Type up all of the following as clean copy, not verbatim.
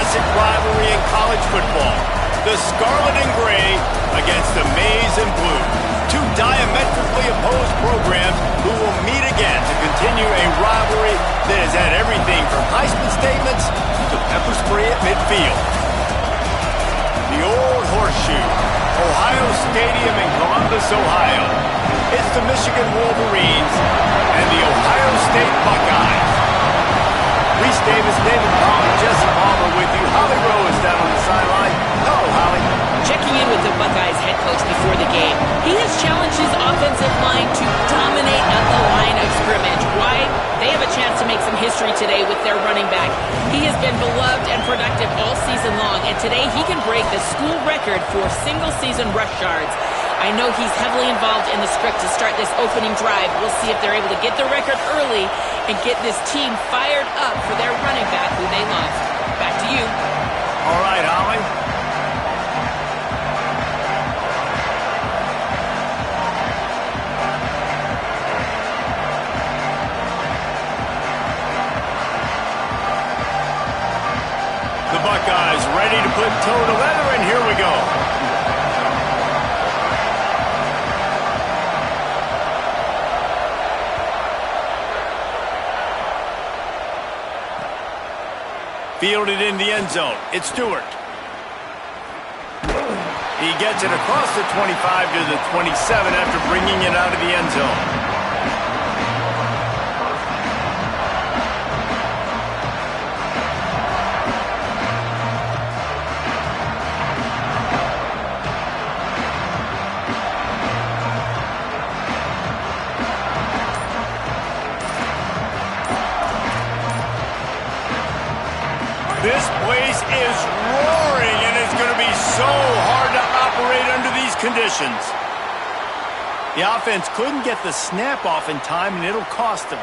classic rivalry in college football. The scarlet and gray against the maize and blue. Two diametrically opposed programs who will meet again to continue a rivalry that has had everything from Heisman statements to pepper spray at midfield. The old horseshoe, Ohio Stadium in Columbus, Ohio. It's the Michigan Wolverines and the Ohio State Buckeyes. Reese Davis, David Palmer, Jesse Palmer with you. Holly Rowe is down on the sideline. Hello, Holly. Checking in with the Buckeyes head coach before the game. He has challenged his offensive line to dominate at the line of scrimmage. Why? They have a chance to make some history today with their running back. He has been beloved and productive all season long, and today he can break the school record for single-season rush yards. I know he's heavily involved in the script to start this opening drive. We'll see if they're able to get the record early and get this team fired up for their running back who they love. Back to you. All right, Holly. The Buckeyes ready to put toe to leather, and here we go. Fielded in the end zone. It's Stewart. He gets it across the 25 to the 27 after bringing it out of the end zone. This place is roaring, and it's going to be so hard to operate under these conditions. The offense couldn't get the snap off in time, and it'll cost them.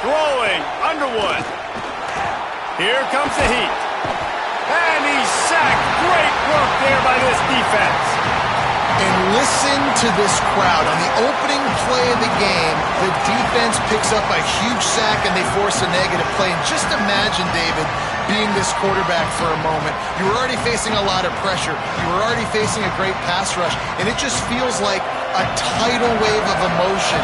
Throwing, Underwood. Here comes the heat. And he's sacked. Great work there by this defense. And listen to this crowd. On the opening play of the game, the defense picks up a huge sack and they force a negative play. And just imagine, David, being this quarterback for a moment. You were already facing a lot of pressure. You were already facing a great pass rush. And it just feels like a tidal wave of emotion,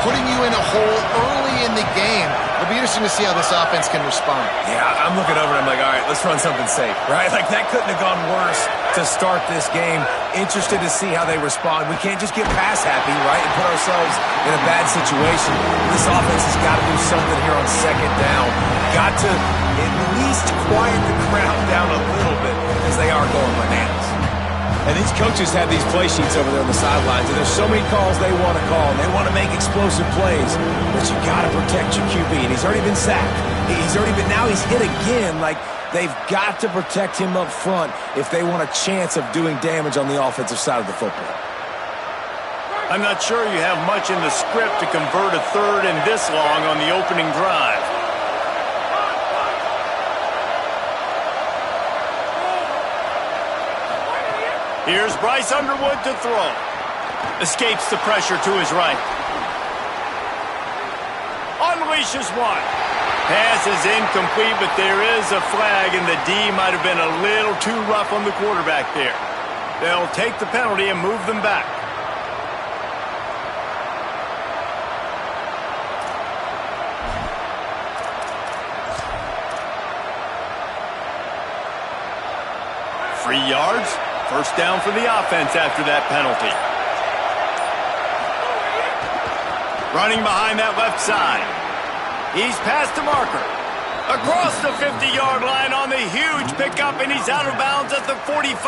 putting you in a hole early in the game. It'll be interesting to see how this offense can respond. Yeah, I'm looking over and I'm like, all right, let's run something safe, right? Like, that couldn't have gone worse to start this game. Interested to see how they respond. We can't just get pass happy, right, and put ourselves in a bad situation. This offense has got to do something here on second down. Got to at least quiet the crowd down a little bit as they are going bananas. And these coaches have these play sheets over there on the sidelines, and there's so many calls they want to call, and they want to make explosive plays, but you got to protect your QB, and he's already been sacked. Now he's hit again. Like, they've got to protect him up front if they want a chance of doing damage on the offensive side of the football. I'm not sure you have much in the script to convert a third and this long on the opening drive. Here's Bryce Underwood to throw. Escapes the pressure to his right. Unleashes one. Pass is incomplete, but there is a flag, and the D might have been a little too rough on the quarterback there. They'll take the penalty and move them back. Free yards. First down for the offense after that penalty. Running behind that left side. He's past the marker. Across the 50-yard line on the huge pickup, and he's out of bounds at the 45.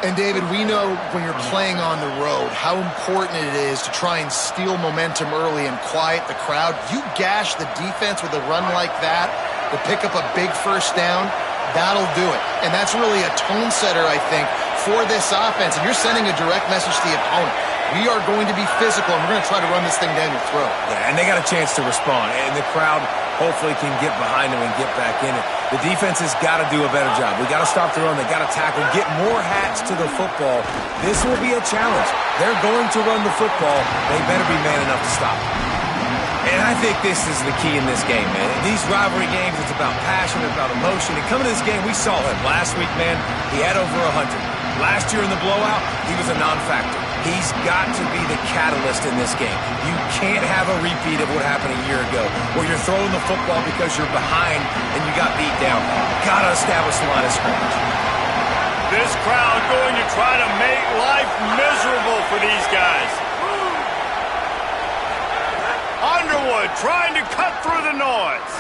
And, David, we know when you're playing on the road how important it is to try and steal momentum early and quiet the crowd. You gash the defense with a run like that to pick up a big first down, that'll do it. And that's really a tone setter, I think, for this offense. And you're sending a direct message to the opponent. We are going to be physical, and we're going to try to run this thing down your throat. Yeah, and they got a chance to respond, and the crowd hopefully can get behind them and get back in it. The defense has got to do a better job. We got to stop the run. They got to tackle, get more hats to the football. This will be a challenge. They're going to run the football. They better be man enough to stop. And I think this is the key in this game, man. In these rivalry games, it's about passion, it's about emotion. And coming to this game, we saw him last week, man. He had over 100. Last year in the blowout, he was a non-factor. He's got to be the catalyst in this game. You can't have a repeat of what happened a year ago, where you're throwing the football because you're behind and you got beat down. Got to establish the line of scrimmage. This crowd going to try to make life miserable for these guys. Underwood trying to cut through the noise.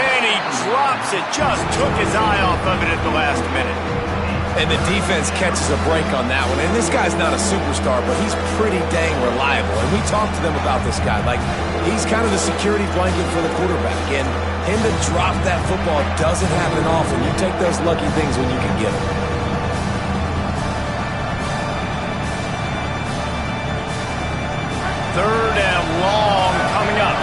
And he drops it, just took his eye off of it at the last minute. And the defense catches a break on that one. And this guy's not a superstar, but he's pretty dang reliable. And we talked to them about this guy. Like, he's kind of the security blanket for the quarterback. And him to drop that football doesn't happen often. You take those lucky things when you can get them. Third and long coming up.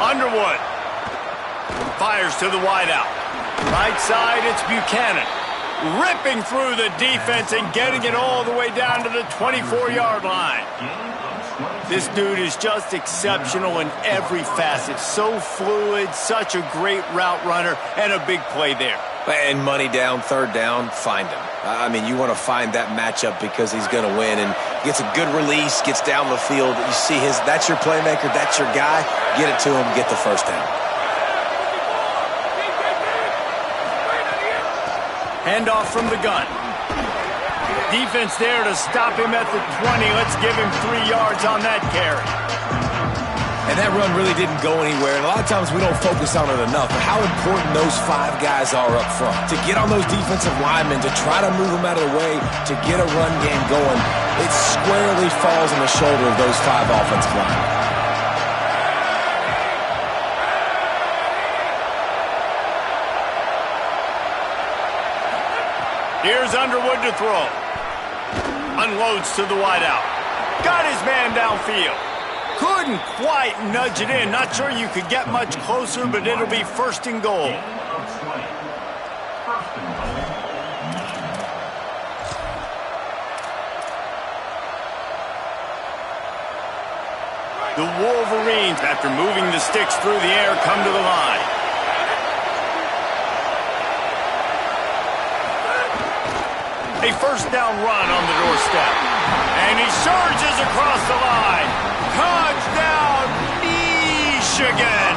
Underwood fires to the wideout. Right side, it's Buchanan. Ripping through the defense and getting it all the way down to the 24-yard line. This dude is just exceptional in every facet. So fluid, such a great route runner, and a big play there. And money down, third down, find him. I mean, you want to find that matchup because he's going to win. And gets a good release, gets down the field. You see that's your playmaker, that's your guy. Get it to him, get the first down. Handoff from the gun. Defense there to stop him at the 20. Let's give him 3 yards on that carry. And that run really didn't go anywhere. And a lot of times we don't focus on it enough. But how important those 5 guys are up front. To get on those defensive linemen, to try to move them out of the way, to get a run game going, it squarely falls on the shoulder of those 5 offensive linemen. Here's Underwood to throw. Unloads to the wideout. Got his man downfield. Couldn't quite nudge it in. Not sure you could get much closer, but it'll be first and goal. The Wolverines, after moving the sticks through the air, come to the line. A first down run on the doorstep. And he surges across the line. Touchdown, Michigan.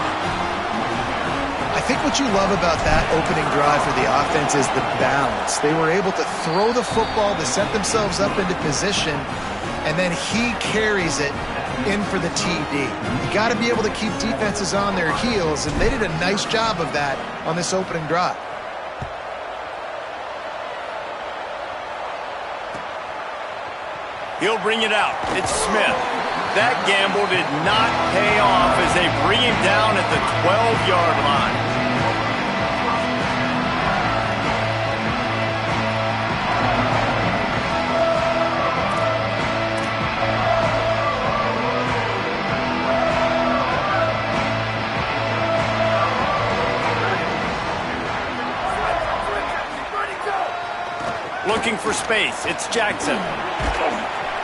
I think what you love about that opening drive for the offense is the balance. They were able to throw the football to set themselves up into position, and then he carries it in for the TD. You got to be able to keep defenses on their heels, and they did a nice job of that on this opening drive. He'll bring it out. It's Smith. That gamble did not pay off as they bring him down at the 12-yard line. Looking for space. It's Jackson.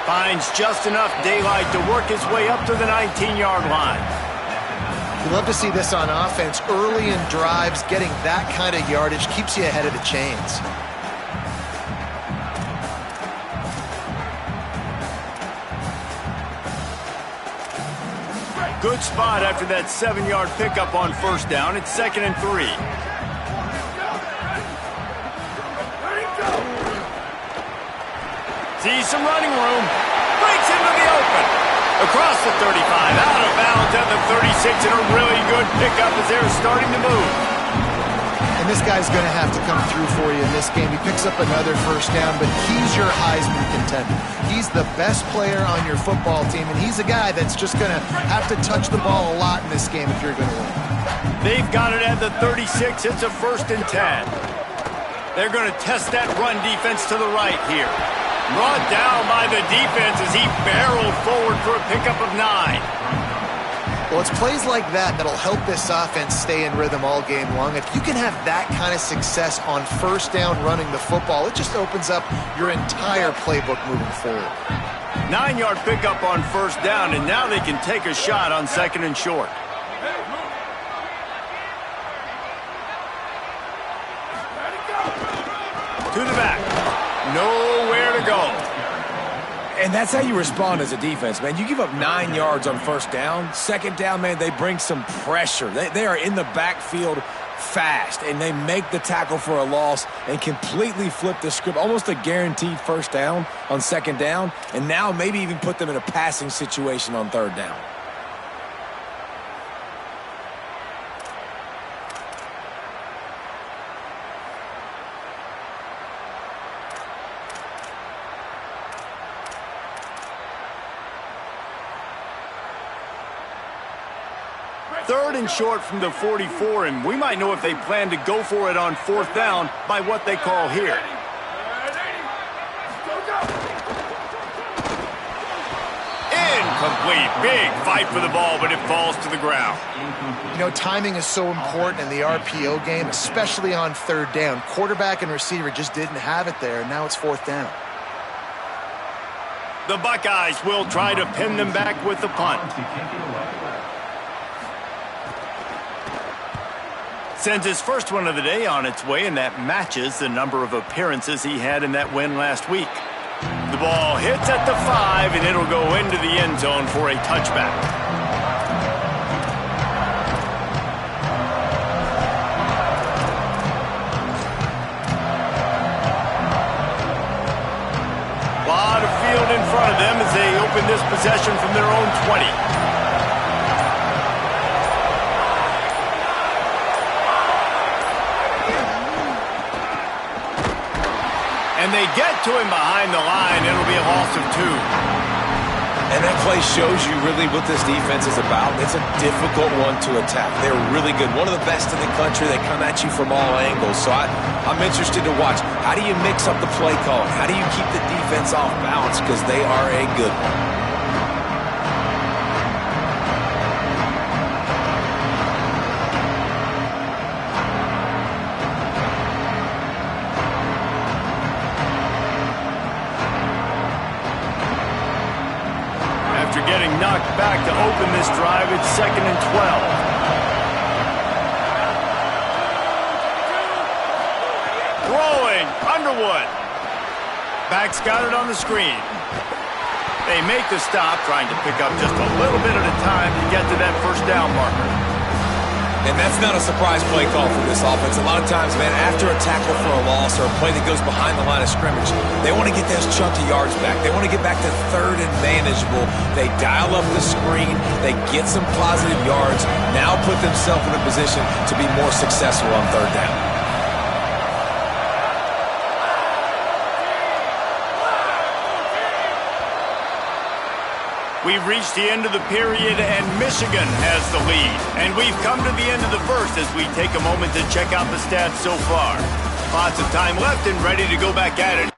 Finds just enough daylight to work his way up to the 19-yard line. You love to see this on offense. Early in drives, getting that kind of yardage keeps you ahead of the chains. Good spot after that 7-yard pickup on first down. It's 2nd and 3. Sees some running room. Breaks into the open. Across the 35. Out of bounds at the 36. And a really good pickup as they're starting to move. And And this guy's going to have to come through for you in this game. He picks up another first down, but he's your Heisman contender. He's the best player on your football team, and he's a guy that's just going to have to touch the ball a lot in this game if you're going to win. They've got it at the 36. It's a 1st and 10. They're going to test that run defense to the right here. Brought down by the defense as he barreled forward for a pickup of 9. Well, it's plays like that that'll help this offense stay in rhythm all game long. If you can have that kind of success on first down running the football, it just opens up your entire playbook moving forward. 9-yard pickup on first down, and now they can take a shot on 2nd and short. To the back. Nowhere to go. And that's how you respond as a defense, man. You give up 9 yards on first down. 2nd down, man, they bring some pressure. They are in the backfield fast, and they make the tackle for a loss and completely flip the script. Almost a guaranteed first down on 2nd down, and now maybe even put them in a passing situation on 3rd down. Third and short from the 44, and we might know if they plan to go for it on 4th down by what they call here. Incomplete. Big fight for the ball, but it falls to the ground. You know, timing is so important in the RPO game, especially on 3rd down. Quarterback and receiver just didn't have it there, and now it's 4th down. The Buckeyes will try to pin them back with the punt. Sends his first one of the day on its way, and that matches the number of appearances he had in that win last week. The ball hits at the 5, and it'll go into the end zone for a touchback. A lot of field in front of them as they open this possession from their own 20. And they get to him behind the line. It'll be a loss of 2. And that play shows you really what this defense is about. It's a difficult one to attack. They're really good. One of the best in the country. They come at you from all angles. So I'm interested to watch. How do you mix up the play calling? How do you keep the defense off balance? Because they are a good one. Getting knocked back to open this drive. It's 2nd and 12. Throwing, Underwood. Back's got it on the screen. They make the stop, trying to pick up just a little bit at a time to get to that first down marker. And that's not a surprise play call for this offense. A lot of times, man, after a tackle for a loss or a play that goes behind the line of scrimmage, they want to get those chunky yards back. They want to get back to 3rd and manageable. They dial up the screen. They get some positive yards. Now put themselves in a position to be more successful on 3rd down. We've reached the end of the period, and Michigan has the lead. And we've come to the end of the first as we take a moment to check out the stats so far. Lots of time left and ready to go back at it.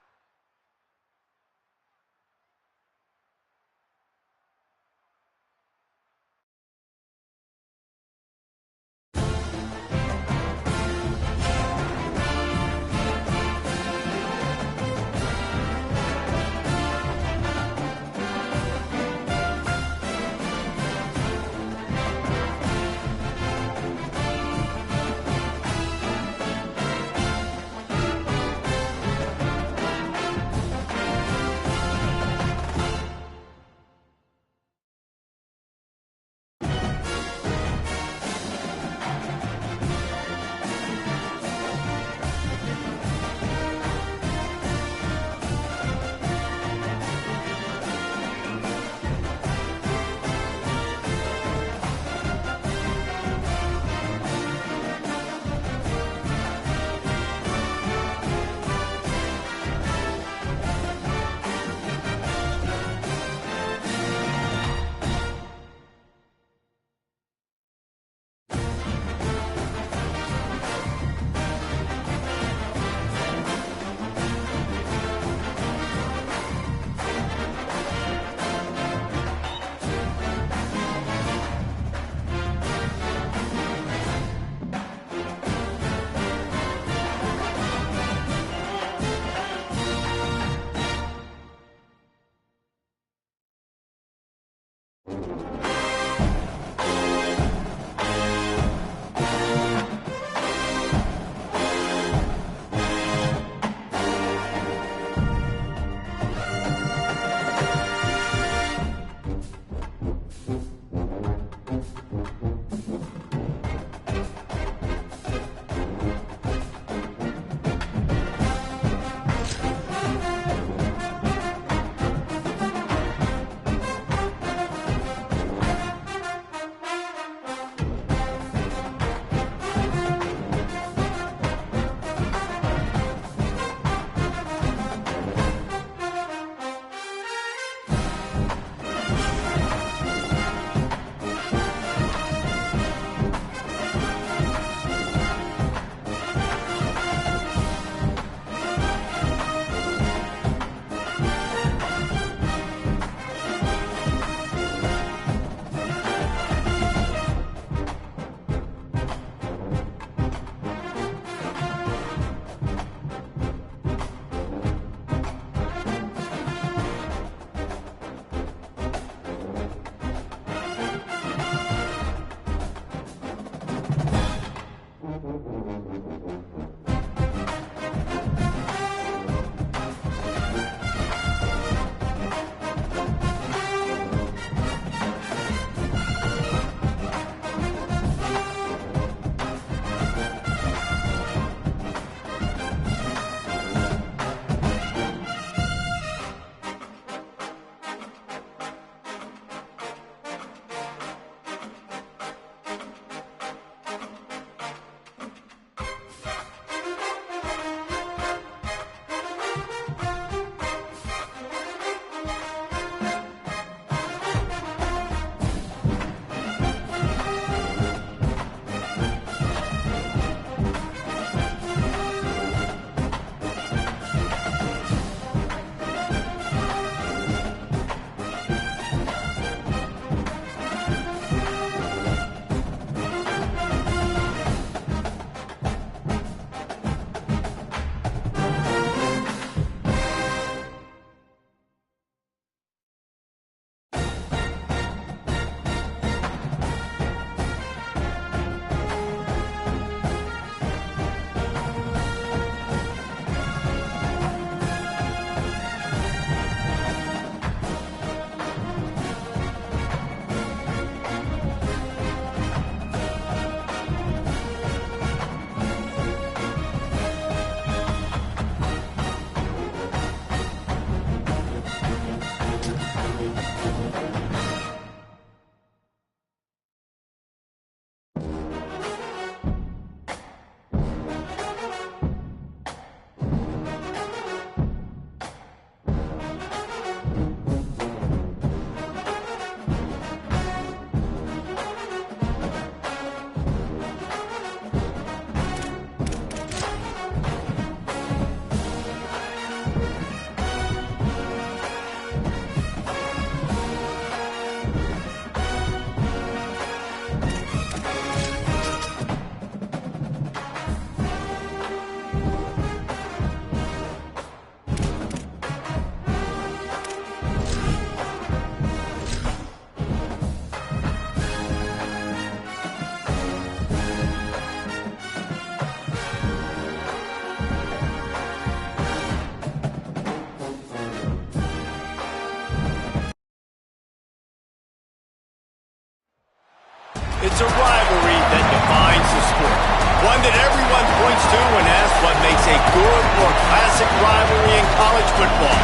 It's a rivalry that defines the sport. One that everyone points to when asked what makes a good or classic rivalry in college football.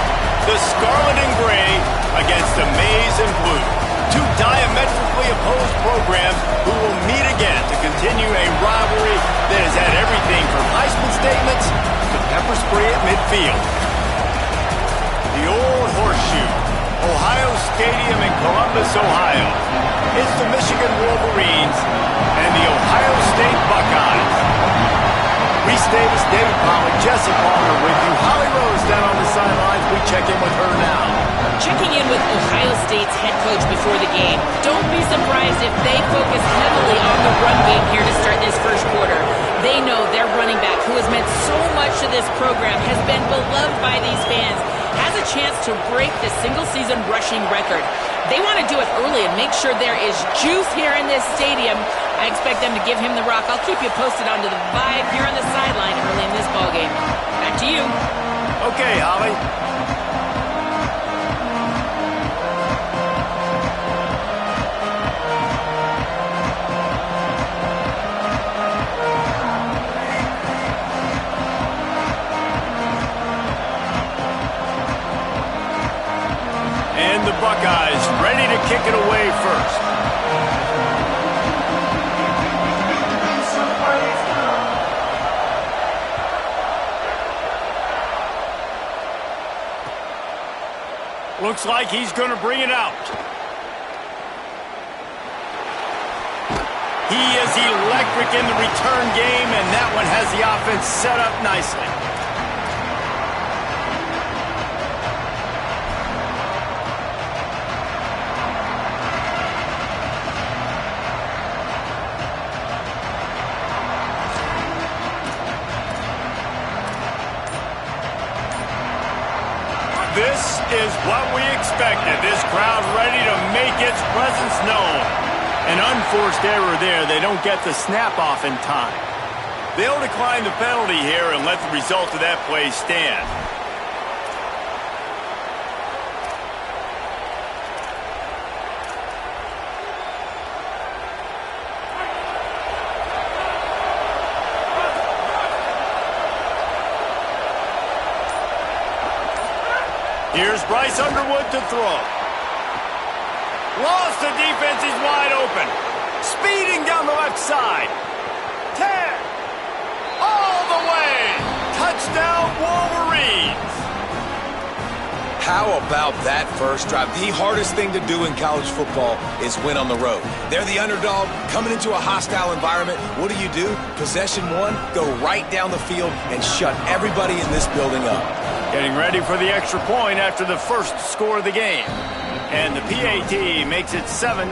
The Scarlet and Gray against the Maize and Blue. Two diametrically opposed programs who will meet again to continue a rivalry that has had everything from Heisman statements to pepper spray at midfield. The Old Horseshoe, Ohio Stadium in Columbus, Ohio. It's the Michigan Wolverines and the Ohio State Buckeyes. Reese Davis, David Pollack, Jesse Palmer with you. Holly Rose down on the sidelines. We check in with her now. Checking in with Ohio State's head coach before the game. Don't be surprised if they focus heavily on the run game here to start this first quarter. They know their running back, who has meant so much to this program, has been beloved by these fans, has a chance to break the single-season rushing record. They want to do it early and make sure there is juice here in this stadium. I expect them to give him the rock. I'll keep you posted on the vibe here on the sideline early in this ballgame. Back to you. Okay, Holly. And the Buckeyes ready to kick it away first. Looks like he's going to bring it out. He is electric in the return game, and that one has the offense set up nicely. This is what we expected. This crowd ready to make its presence known. An unforced error there. They don't get the snap off in time. They'll decline the penalty here and let the result of that play stand. Here's Bryce Underwood to throw. Lost, the defense is wide open. Speeding down the left side. 10. All the way. Touchdown, Wolverines. How about that first drive? The hardest thing to do in college football is win on the road. They're the underdog coming into a hostile environment. What do? Possession one, go right down the field and shut everybody in this building up. Getting ready for the extra point after the first score of the game. And the PAT makes it 7-0.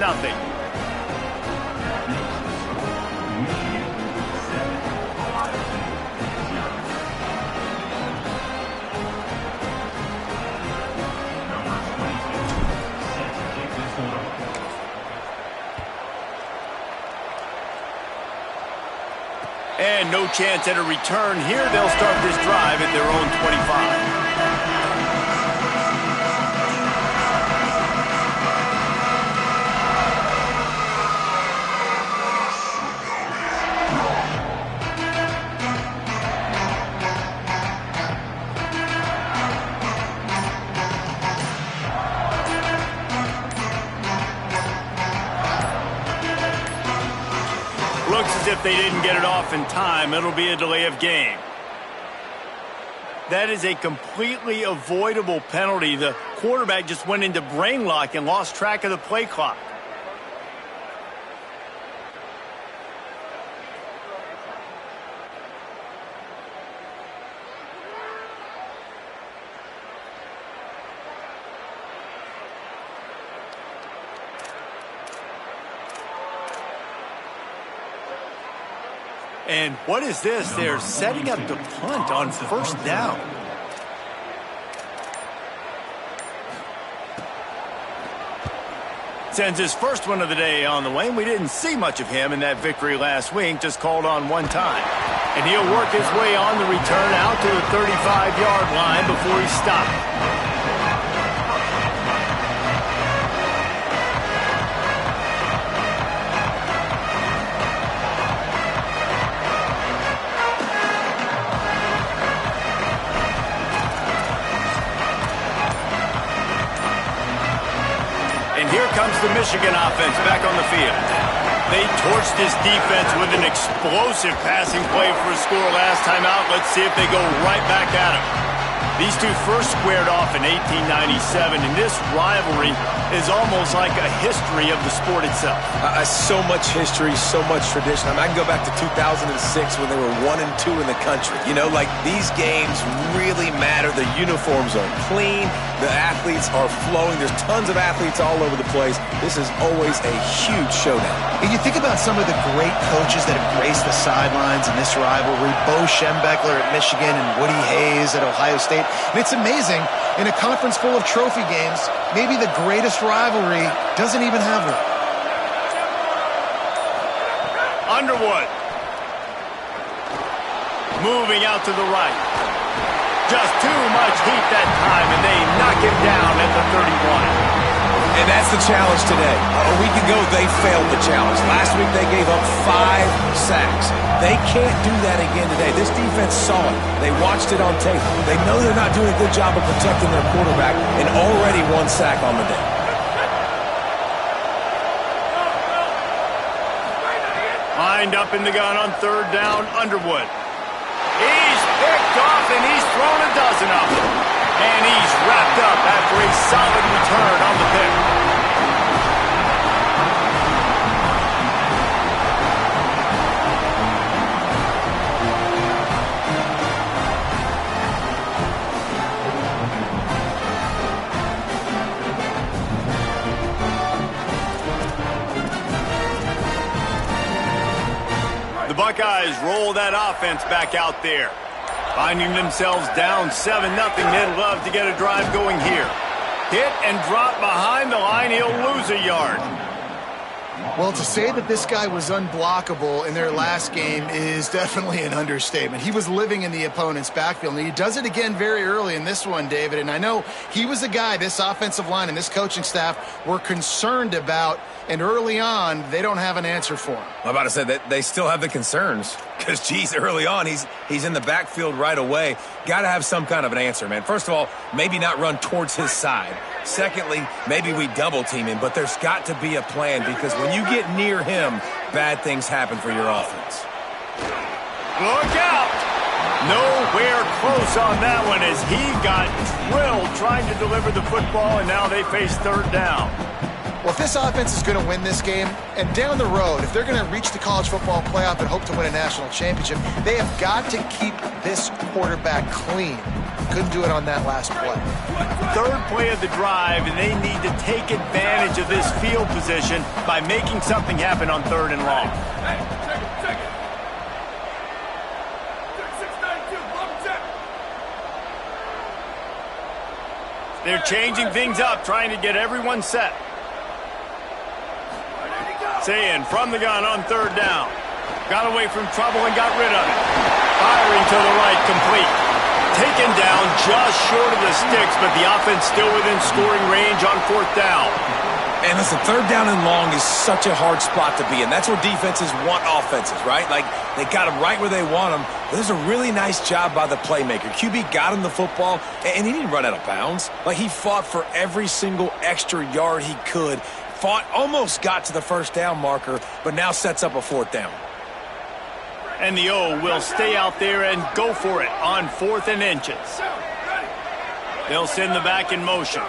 And no chance at a return here. They'll start this drive at their own 25. Looks as if they didn't get it off in time. It'll be a delay of game. That is a completely avoidable penalty. The quarterback just went into brain lock and lost track of the play clock. And what is this? They're setting up the punt on first down. Sends his first one of the day on the way. We didn't see much of him in that victory last week, just called on one time. And he'll work his way on the return out to the 35-yard line before he's stopped. Comes the Michigan offense back on the field. They torched this defense with an explosive passing play for a score last time out. Let's see if they go right back at him. These two first squared off in 1897, and this rivalry is almost like a history of the sport itself. So much history, so much tradition. I mean, I can go back to 2006 when they were 1-2 in the country. You know, like, these games really matter. The uniforms are clean. The athletes are flowing. There's tons of athletes all over the place. This is always a huge showdown. And you think about some of the great coaches that have graced the sidelines in this rivalry. Bo Schembechler at Michigan and Woody Hayes at Ohio State. And it's amazing, in a conference full of trophy games, maybe the greatest rivalry doesn't even have one. Underwood. Moving out to the right. Just too much heat that time, and they knock him down at the 31. And that's the challenge today. A week ago, they failed the challenge. Last week, they gave up 5 sacks. They can't do that again today. This defense saw it. They watched it on tape. They know they're not doing a good job of protecting their quarterback, and already 1 sack on the day. Lined up in the gun on 3rd down, Underwood. He's picked off, and he's thrown a dozen of them. And he's wrapped up after a solid return on the pick. The Buckeyes roll that offense back out there. Finding themselves down 7-0, they'd love to get a drive going here. Hit and drop behind the line, he'll lose a yard. Well, to say that this guy was unblockable in their last game is definitely an understatement. He was living in the opponent's backfield, and he does it again very early in this one, David. And I know he was a guy this offensive line and this coaching staff were concerned about, and early on, they don't have an answer for him. I'm about to say that they still have the concerns because, geez, early on, he's in the backfield right away. Got to have some kind of an answer, man. First of all, maybe not run towards his side. Secondly, maybe we double-team him, but there's got to be a plan because when you get near him, bad things happen for your offense. Look out! Nowhere close on that one as he got drilled trying to deliver the football, and now they face 3rd down. Well, if this offense is going to win this game, and down the road, if they're going to reach the college football playoff and hope to win a national championship, they have got to keep this quarterback clean. Couldn't do it on that last play. 3rd play of the drive, and they need to take advantage of this field position by making something happen on 3rd and long. They're changing things up, trying to get everyone set. Sayin from the gun on 3rd down. Got away from trouble and got rid of it. Firing to the right, complete. Taken down just short of the sticks, but the offense still within scoring range on 4th down. And listen, 3rd down and long is such a hard spot to be in. That's where defenses want offenses, right? Like, they got them right where they want them. But this is a really nice job by the playmaker. QB got him the football, and he didn't run out of bounds. Like, he fought for every single extra yard he could. Almost got to the 1st down marker, but now sets up a 4th down. And the O will stay out there and go for it on 4th and inches. They'll send the back in motion.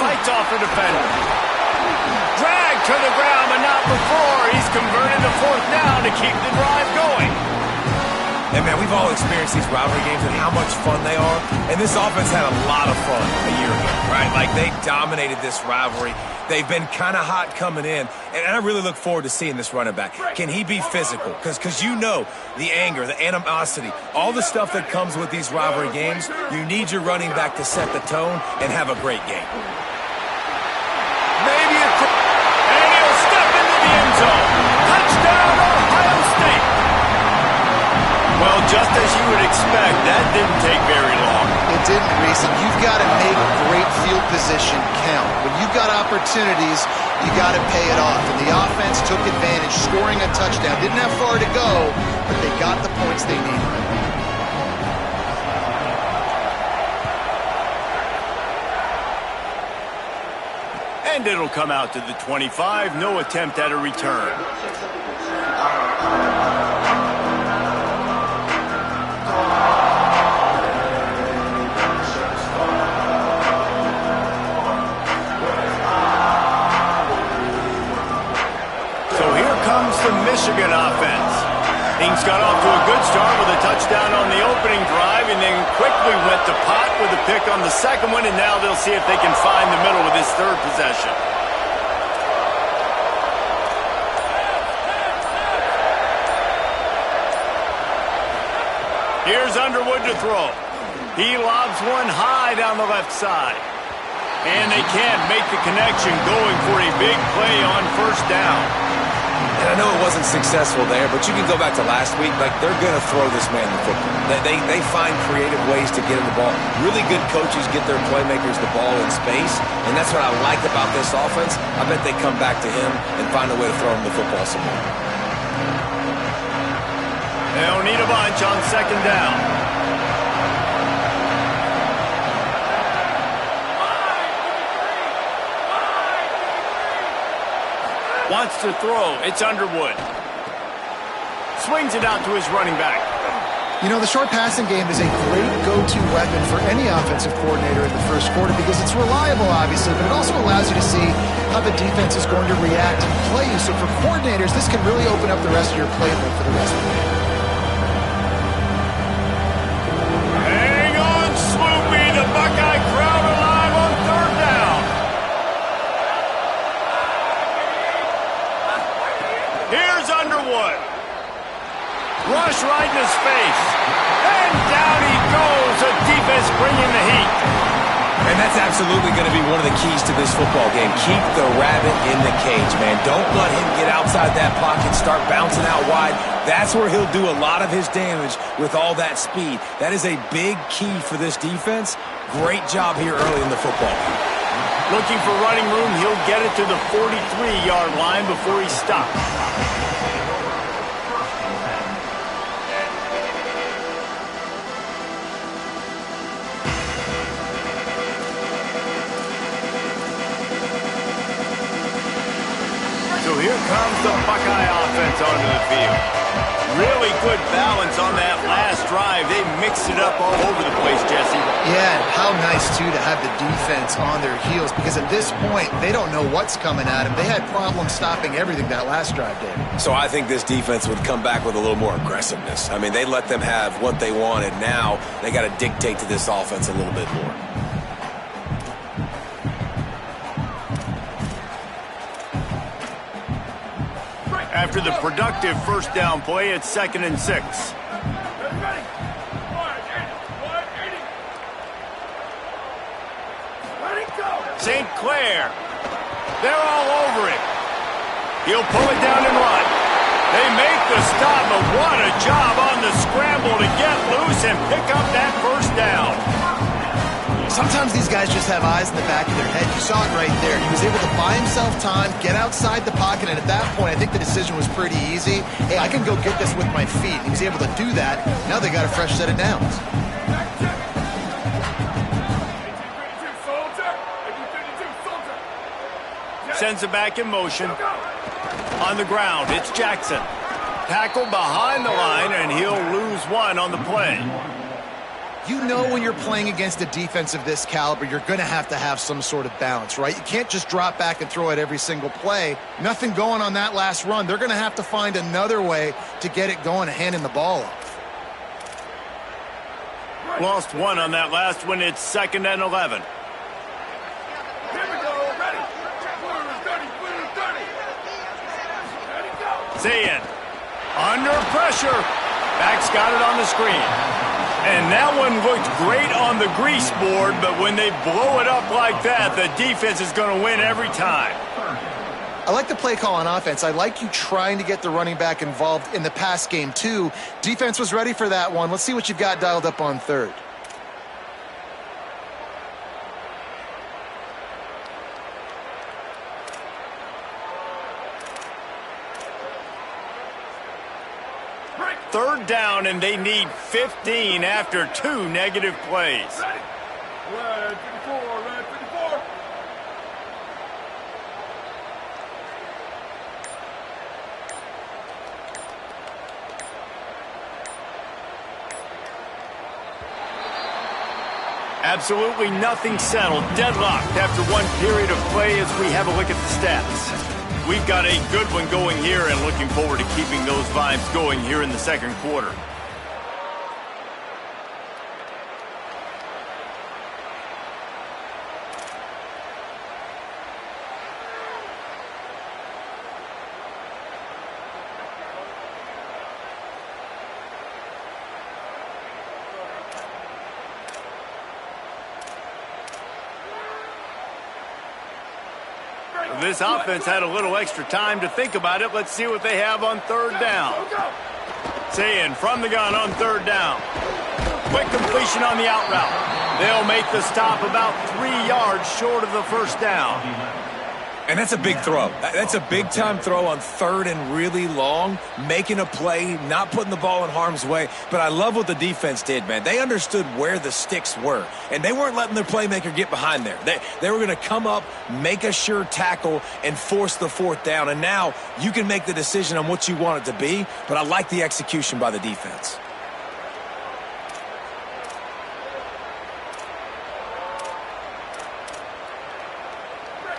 Fights off a defender. Dragged to the ground, but not before. He's converted to 4th down to keep the drive going. And, man, we've all experienced these rivalry games and how much fun they are. And this offense had a lot of fun a year ago, right? Like, they dominated this rivalry. They've been kind of hot coming in. And I really look forward to seeing this running back. Can he be physical? Because you know the anger, the animosity, all the stuff that comes with these rivalry games, you need your running back to set the tone and have a great game. Maybe and he'll step into the end zone. Touchdown, Ohio State. Well, just as you would expect, that didn't take very long. It didn't, Reese, and you've got to make great field position count. When you've got opportunities, you got to pay it off. And the offense took advantage, scoring a touchdown. Didn't have far to go, but they got the points they needed. And it'll come out to the 25. No attempt at a return. the Michigan offense. Things got off to a good start with a touchdown on the opening drive and then quickly went to pot with a pick on the second one, and now they'll see if they can find the middle with this third possession. Here's Underwood to throw. He lobs one high down the left side. And they can't make the connection, going for a big play on first down. And I know it wasn't successful there, but you can go back to last week. Like, they're going to throw this man the football. They find creative ways to get him the ball. Really good coaches get their playmakers the ball in space, and that's what I like about this offense. I bet they come back to him and find a way to throw him the football some more. They'll need a bunch on second down. Wants to throw. It's Underwood. Swings it out to his running back. You know, the short passing game is a great go-to weapon for any offensive coordinator in the first quarter because it's reliable, obviously, but it also allows you to see how the defense is going to react and play you. So for coordinators, this can really open up the rest of your playbook for the rest of the game. Hang on, Sloopy. The Buckeye crowd alive on third down. Here's Underwood. Rush right in his face. And down he goes. The defense bringing the heat. And that's absolutely going to be one of the keys to this football game. Keep the rabbit in the cage, man. Don't let him get outside that pocket, start bouncing out wide. That's where he'll do a lot of his damage with all that speed. That is a big key for this defense. Great job here early in the football game. Looking for running room, he'll get it to the 43-yard line before he stops. So here comes the Buckeye offense onto the field. Really good balance on that last drive. They mixed it up all over the place, Jesse. Yeah, and how nice, too, to have the defense on their heels because at this point, they don't know what's coming at them. They had problems stopping everything that last drive, Dave. So I think this defense would come back with a little more aggressiveness. I mean, they let them have what they wanted. Now they got to dictate to this offense a little bit more. After the productive first down play, it's 2nd and 6. St. Clair. They're all over it. He'll pull it down and run. They make the stop, but what a job on the scramble to get loose and pick up that first down. Sometimes these guys just have eyes in the back of their head. You saw it right there. He was able to buy himself time, get outside the pocket, and at that point, I think the decision was pretty easy. Hey, I can go get this with my feet. He was able to do that. Now they got a fresh set of downs. Sends it back in motion. On the ground, it's Jackson. Tackled behind the line, and he'll lose one on the play. You know when you're playing against a defense of this caliber, you're going to have some sort of balance, right? You can't just drop back and throw it every single play. Nothing going on that last run. They're going to have to find another way to get it going and handing the ball off. Lost one on that last one. It's 2nd and 11. Zayn under pressure. Back's got it on the screen. And that one looked great on the grease board, but when they blow it up like that, the defense is going to win every time. I like the play call on offense. I like you trying to get the running back involved in the pass game, too. Defense was ready for that one. Let's see what you've got dialed up on third. Third down, and they need 15 after 2 negative plays. Absolutely nothing settled. Deadlocked after one period of play as we have a look at the stats. We've got a good one going here and looking forward to keeping those vibes going here in the second quarter. This offense had a little extra time to think about it. Let's see what they have on third down. Saying from the gun on third down. Quick completion on the out route. They'll make the stop about 3 yards short of the first down. And that's a big throw. That's a big-time throw on third and really long, making a play, not putting the ball in harm's way. But I love what the defense did, man. They understood where the sticks were, and they weren't letting their playmaker get behind there. They were going to come up, make a sure tackle, and force the fourth down. And now you can make the decision on what you want it to be, but I like the execution by the defense.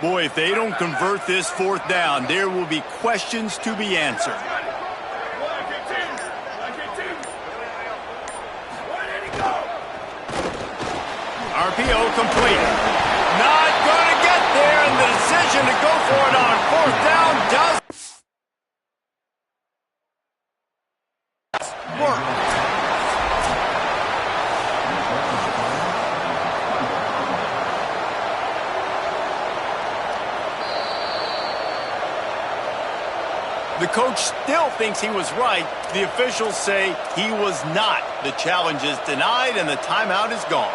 Boy, if they don't convert this fourth down, there will be questions to be answered. RPO complete. Not going to get there, and the decision to go for it on fourth down does work. The coach still thinks he was right. The officials say he was not. The challenge is denied, and the timeout is gone.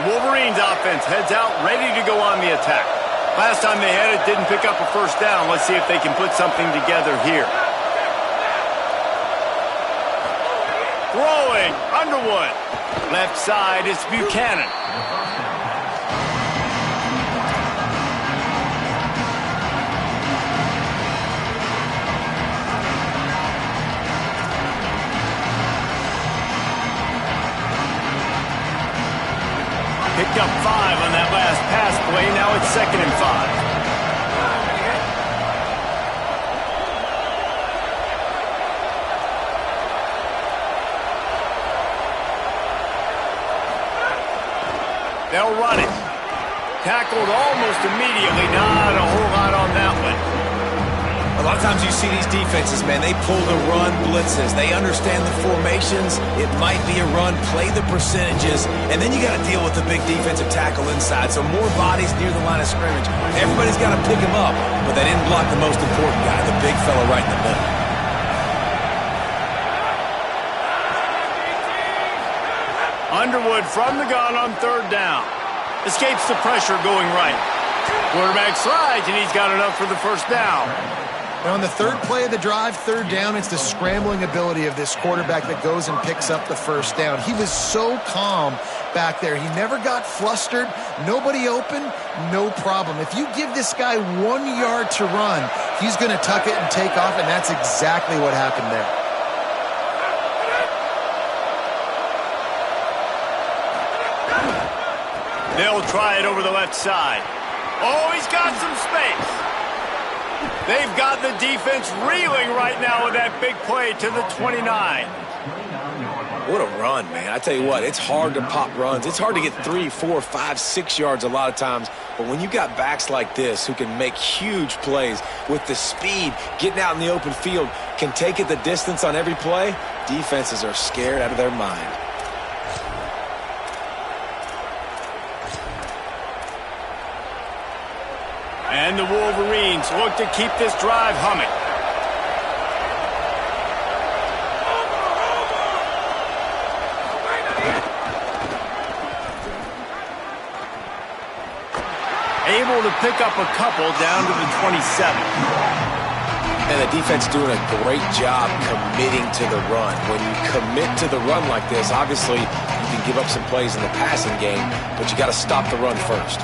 Wolverines offense heads out, ready to go on the attack. Last time they had it, didn't pick up a first down. Let's see if they can put something together here. Throwing, Underwood. Left side, it's Buchanan. Picked up 5 on that last pass play. Now it's 2nd and 5. They'll run it. Tackled almost immediately. Not a whole lot on that one. A lot of times you see these defenses, man, they pull the run blitzes. They understand the formations. It might be a run, play the percentages, and then you got to deal with the big defensive tackle inside. So more bodies near the line of scrimmage. Everybody's got to pick him up, but they didn't block the most important guy, the big fella right in the middle. Underwood from the gun on third down. Escapes the pressure going right. Quarterback slides, and he's got enough for the first down. Now, on the third play of the drive, third down, it's the scrambling ability of this quarterback that goes and picks up the first down. He was so calm back there. He never got flustered. Nobody open, no problem. If you give this guy 1 yard to run, he's going to tuck it and take off, and that's exactly what happened there. They'll try it over the left side. Oh, he's got some space. They've got the defense reeling right now with that big play to the 29. What a run, man. I tell you what, it's hard to pop runs. It's hard to get 3, 4, 5, 6 yards a lot of times. But when you got backs like this who can make huge plays with the speed, getting out in the open field, can take it the distance on every play, defenses are scared out of their mind. And the Wolverines look to keep this drive humming. Able to pick up a couple down to the 27. And the defense doing a great job committing to the run. When you commit to the run like this, obviously you can give up some plays in the passing game, but you got to stop the run first.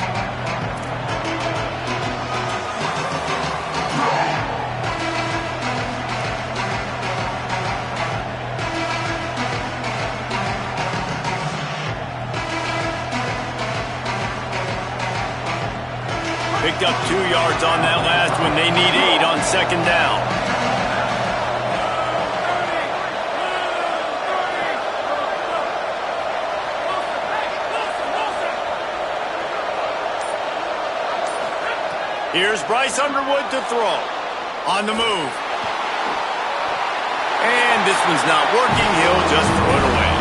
Picked up 2 yards on that last one. They need 8 on second down. Here's Bryce Underwood to throw. On the move. And this one's not working. He'll just throw it away.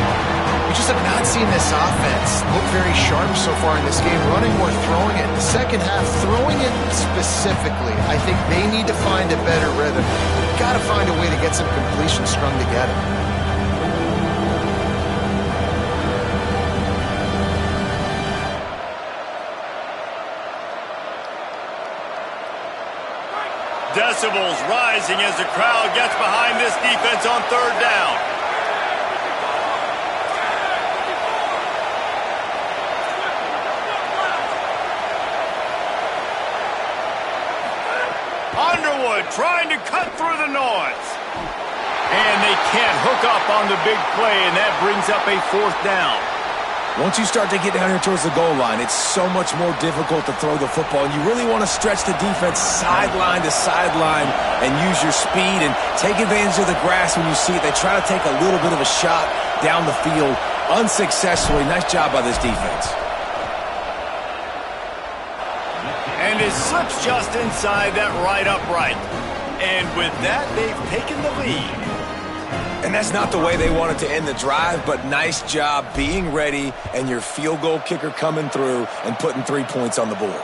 We just have not seen this offense look very sharp so far in this game. Running more, throwing it. The second half, throwing it specifically. I think they need to find a better rhythm. They've got to find a way to get some completions strung together. Decibels rising as the crowd gets behind this defense on third down. Underwood trying to cut through the noise. And they can't hook up on the big play, and that brings up a fourth down. Once you start to get down here towards the goal line, it's so much more difficult to throw the football. And you really want to stretch the defense sideline to sideline and use your speed and take advantage of the grass when you see it. They try to take a little bit of a shot down the field unsuccessfully. Nice job by this defense. And it slips just inside that right upright. And with that, they've taken the lead. And that's not the way they wanted to end the drive, but nice job being ready and your field goal kicker coming through and putting 3 points on the board.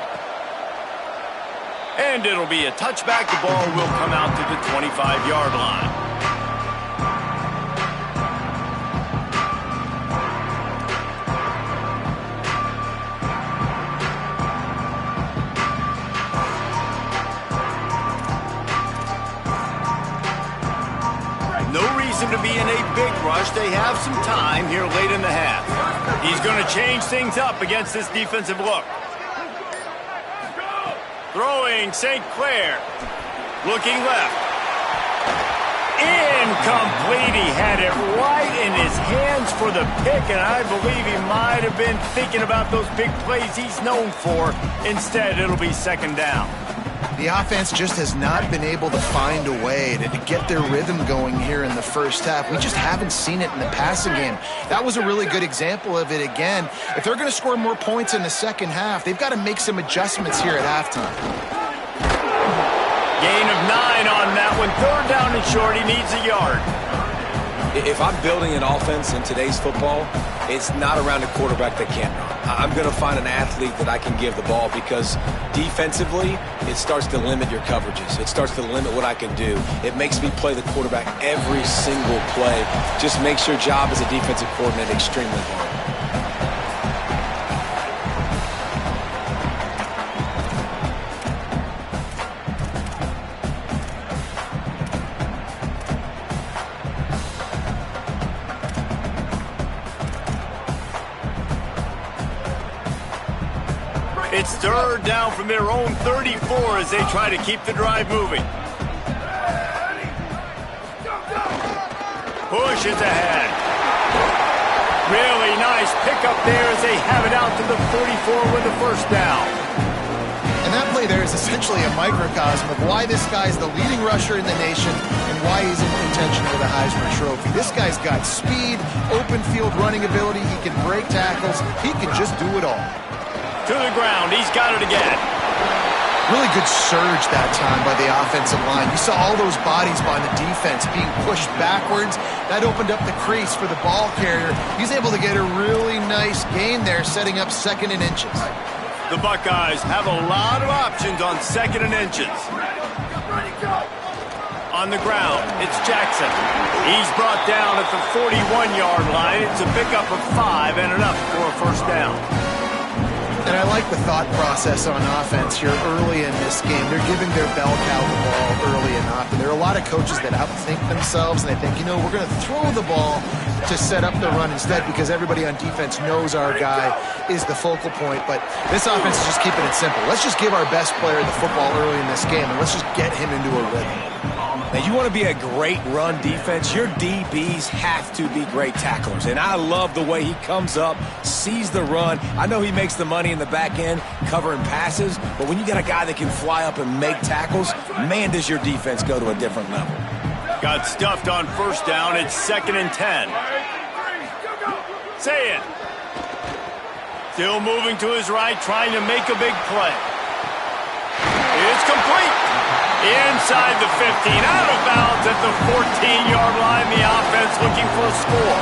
And it'll be a touchback. The ball will come out to the 25-yard line. To be in a big rush. They have some time here late in the half. He's going to change things up against this defensive look. Throwing St. Clair. Looking left. Incomplete. He had it right in his hands for the pick, and I believe he might have been thinking about those big plays he's known for. Instead, it'll be second down. The offense just has not been able to find a way to get their rhythm going here in the first half. We just haven't seen it in the passing game. That was a really good example of it again. If they're going to score more points in the second half, they've got to make some adjustments here at halftime. Gain of 9 on that one. Third down and short. He needs a yard. If I'm building an offense in today's football, it's not around a quarterback that can't run. I'm going to find an athlete that I can give the ball because defensively, it starts to limit your coverages. It starts to limit what I can do. It makes me play the quarterback every single play. Just makes your job as a defensive coordinator extremely hard. It's third down from their own 34 as they try to keep the drive moving. Push is ahead. Really nice pickup there as they have it out to the 44 with the first down. And that play there is essentially a microcosm of why this guy's the leading rusher in the nation and why he's in contention for the Heisman Trophy. This guy's got speed, open field running ability. He can break tackles. He can just do it all. To the ground. He's got it again. Really good surge that time by the offensive line. You saw all those bodies by the defense being pushed backwards. That opened up the crease for the ball carrier. He's able to get a really nice gain there, setting up second and inches. The Buckeyes have a lot of options on second and inches. On the ground, it's Jackson. He's brought down at the 41-yard line. It's a pickup of 5 and enough for a first down. And I like the thought process on offense here early in this game. They're giving their bell cow the ball early and often. There are a lot of coaches that outthink themselves, and they think, you know, we're going to throw the ball to set up the run instead because everybody on defense knows our guy is the focal point. But this offense is just keeping it simple. Let's just give our best player the football early in this game, and let's just get him into a rhythm. Now, you want to be a great run defense, your DBs have to be great tacklers. And I love the way he comes up, sees the run. I know he makes the money in the back end covering passes, but when you got a guy that can fly up and make tackles, man, does your defense go to a different level. Got stuffed on first down. It's 2nd and 10. Say it. Still moving to his right, trying to make a big play. It's complete. Inside the 15, out of bounds at the 14-yard line. The offense looking for a score.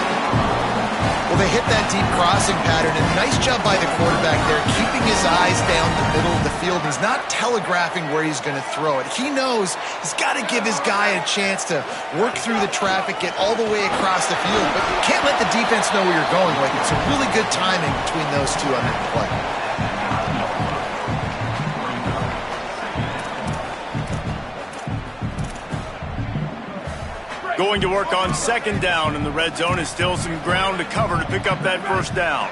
Well, they hit that deep crossing pattern, and nice job by the quarterback there, keeping his eyes down the middle of the field. He's not telegraphing where he's going to throw it. He knows he's got to give his guy a chance to work through the traffic, get all the way across the field, but you can't let the defense know where you're going with it. It's a really good timing between those two on that play. Going to work on 2nd down in the red zone. Is still some ground to cover to pick up that first down.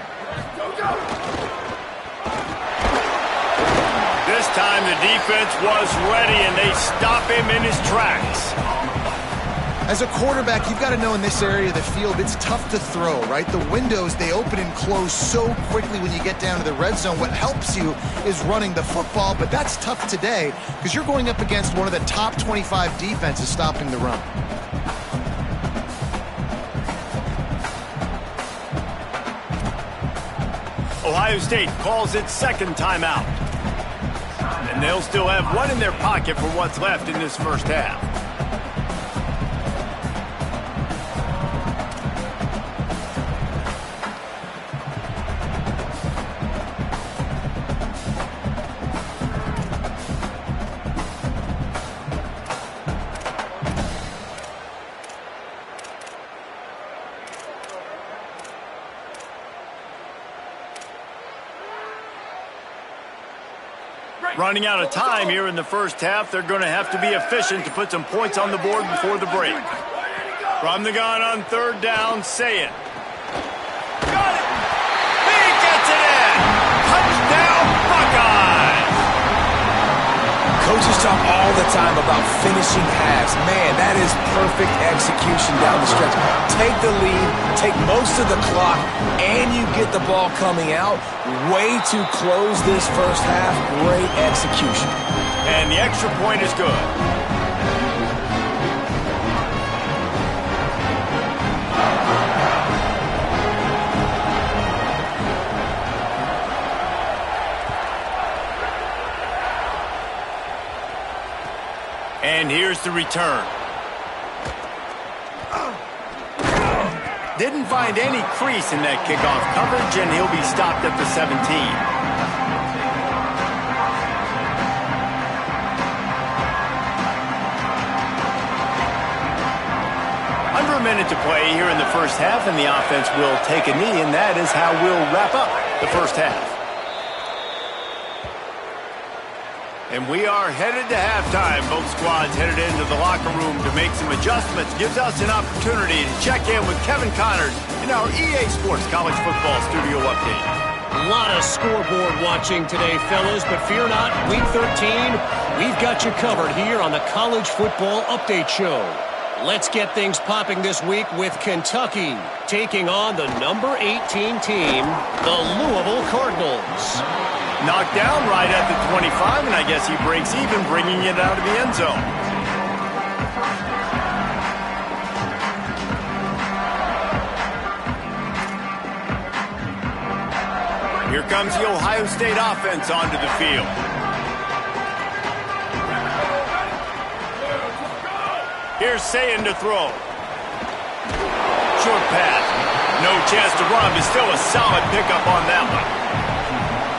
This time the defense was ready, and they stop him in his tracks. As a quarterback, you've got to know in this area of the field, it's tough to throw, right? The windows, they open and close so quickly when you get down to the red zone. What helps you is running the football, but that's tough today because you're going up against one of the top 25 defenses stopping the run. Ohio State calls its 2nd timeout. And they'll still have one in their pocket for what's left in this first half. Running out of time here in the first half. They're going to have to be efficient to put some points on the board before the break. From the gun on 3rd down, say it. Got it! He gets it in! Touchdown, Buckeyes! Coaches talk all the time about finishing halves. Man, that is perfect execution down the stretch. Take the lead, take most of the clock, and you get the ball coming out. Way to close this first half. Great execution. And the extra point is good. And here's the return. Didn't find any crease in that kickoff coverage, and he'll be stopped at the 17. Under a minute to play here in the first half, and the offense will take a knee, and that is how we'll wrap up the first half. And we are headed to halftime. Both squads headed into the locker room to make some adjustments. Gives us an opportunity to check in with Kevin Connors in our EA Sports College Football Studio Update. A lot of scoreboard watching today, fellas, but fear not, Week 13, we've got you covered here on the College Football Update Show. Let's get things popping this week with Kentucky taking on the number 18 team, the Louisville Cardinals. Knocked down right at the 25, and I guess he breaks even, bringing it out of the end zone. Here comes the Ohio State offense onto the field. Here's Sayin to throw. Short pass. No chance to run, but still a solid pickup on that one.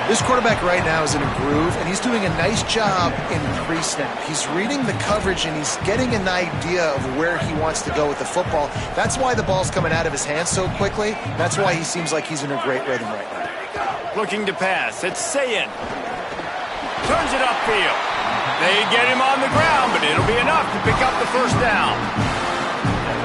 This quarterback right now is in a groove, and he's doing a nice job in pre-snap. He's reading the coverage, and he's getting an idea of where he wants to go with the football. That's why the ball's coming out of his hands so quickly. That's why he seems like he's in a great rhythm right now. Looking to pass. It's Sayin. Turns it upfield. They get him on the ground, but it'll be enough to pick up the first down.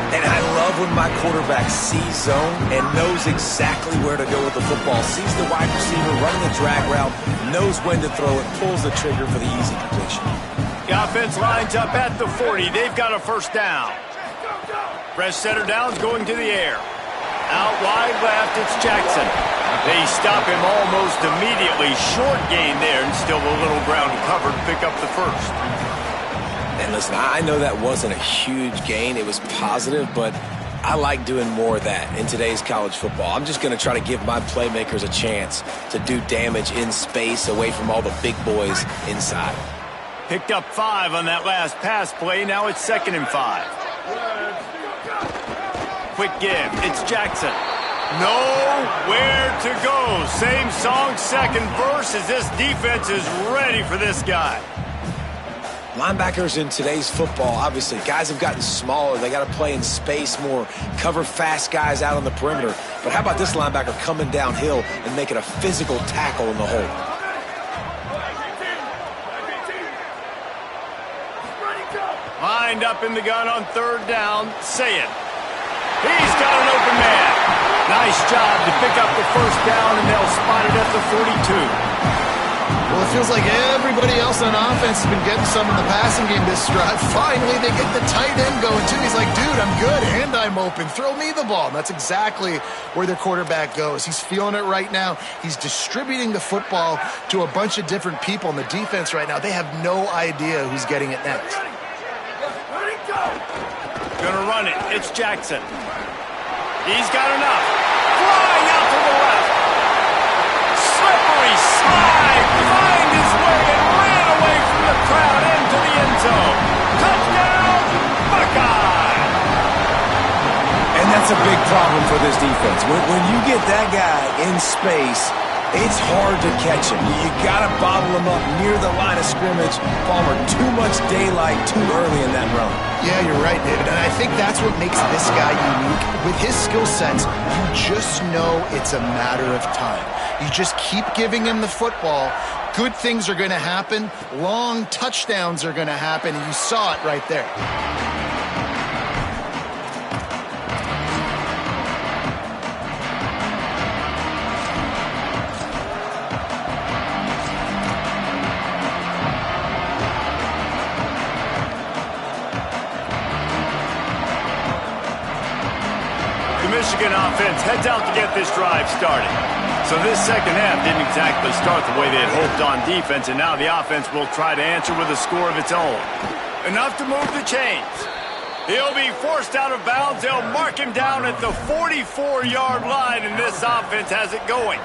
And I love when my quarterback sees zone and knows exactly where to go with the football. Sees the wide receiver running the drag route, knows when to throw it, pulls the trigger for the easy completion. The offense lines up at the 40. They've got a first down. Fresh center down's going to the air. Out wide left, it's Jackson. They stop him almost immediately. Short gain there, and still a little ground to cover to pick up the first. And listen, I know that wasn't a huge gain. It was positive, but I like doing more of that in today's college football. I'm just going to try to give my playmakers a chance to do damage in space away from all the big boys inside. Picked up 5 on that last pass play. Now it's 2nd and 5. Quick give. It's Jackson. Nowhere to go. Same song, second verse, as this defense is ready for this guy. Linebackers in today's football, obviously, guys have gotten smaller. They got to play in space more, cover fast guys out on the perimeter. But how about this linebacker coming downhill and making a physical tackle in the hole? Lined up in the gun on 3rd down. Say it. He's got an open man. Nice job to pick up the first down, and they'll spot it at the 42. Well, it feels like everybody else on offense has been getting some in the passing game this drive. Finally, they get the tight end going, too. He's like, dude, I'm good, and I'm open. Throw me the ball. And that's exactly where their quarterback goes. He's feeling it right now. He's distributing the football to a bunch of different people in the defense right now. They have no idea who's getting it next. Gonna run it. It's Jackson. He's got enough. Flying out to the left. Slippery slide. Find his way and ran away from the crowd into the end zone. Touchdown, Buckeye. And that's a big problem for this defense. When you get that guy in space, it's hard to catch him. You got to bottle him up near the line of scrimmage. Palmer, too much daylight too early in that run. Yeah, you're right, David. And I think that's what makes this guy unique. With his skill sets, you just know it's a matter of time. You just keep giving him the football. Good things are going to happen. Long touchdowns are going to happen. And you saw it right there. Michigan offense heads out to get this drive started. So this second half didn't exactly start the way they had hoped on defense, and now the offense will try to answer with a score of its own. Enough to move the chains. He'll be forced out of bounds. They'll mark him down at the 44-yard line, and this offense has it going.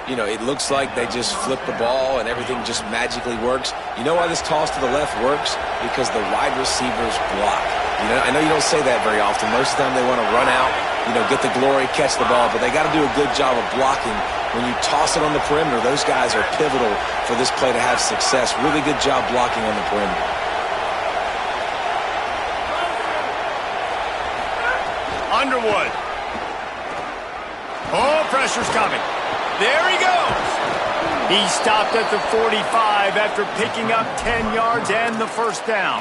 You know, it looks like they just flip the ball and everything just magically works. You know why this toss to the left works? Because the wide receivers block. You know, I know you don't say that very often. Most of the time they want to run out, you know, get the glory, catch the ball, but they got to do a good job of blocking. When you toss it on the perimeter, those guys are pivotal for this play to have success. Really good job blocking on the perimeter. Underwood. Oh, pressure's coming. There he goes. He stopped at the 45 after picking up 10 yards and the first down.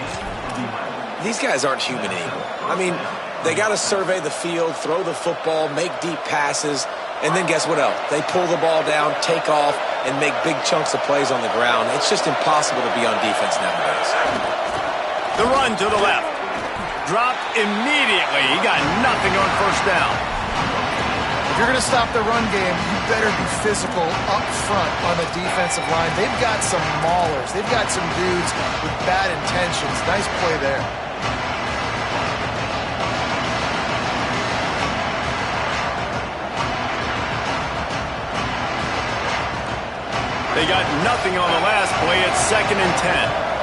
These guys aren't human anymore. I mean, they got to survey the field, throw the football, make deep passes, and then guess what else? They pull the ball down, take off, and make big chunks of plays on the ground. It's just impossible to be on defense nowadays. The run to the left. Dropped immediately. He got nothing on first down. If you're going to stop the run game, you better be physical up front on the defensive line. They've got some maulers. They've got some dudes with bad intentions. Nice play there. They got nothing on the last play. It's 2nd and 10.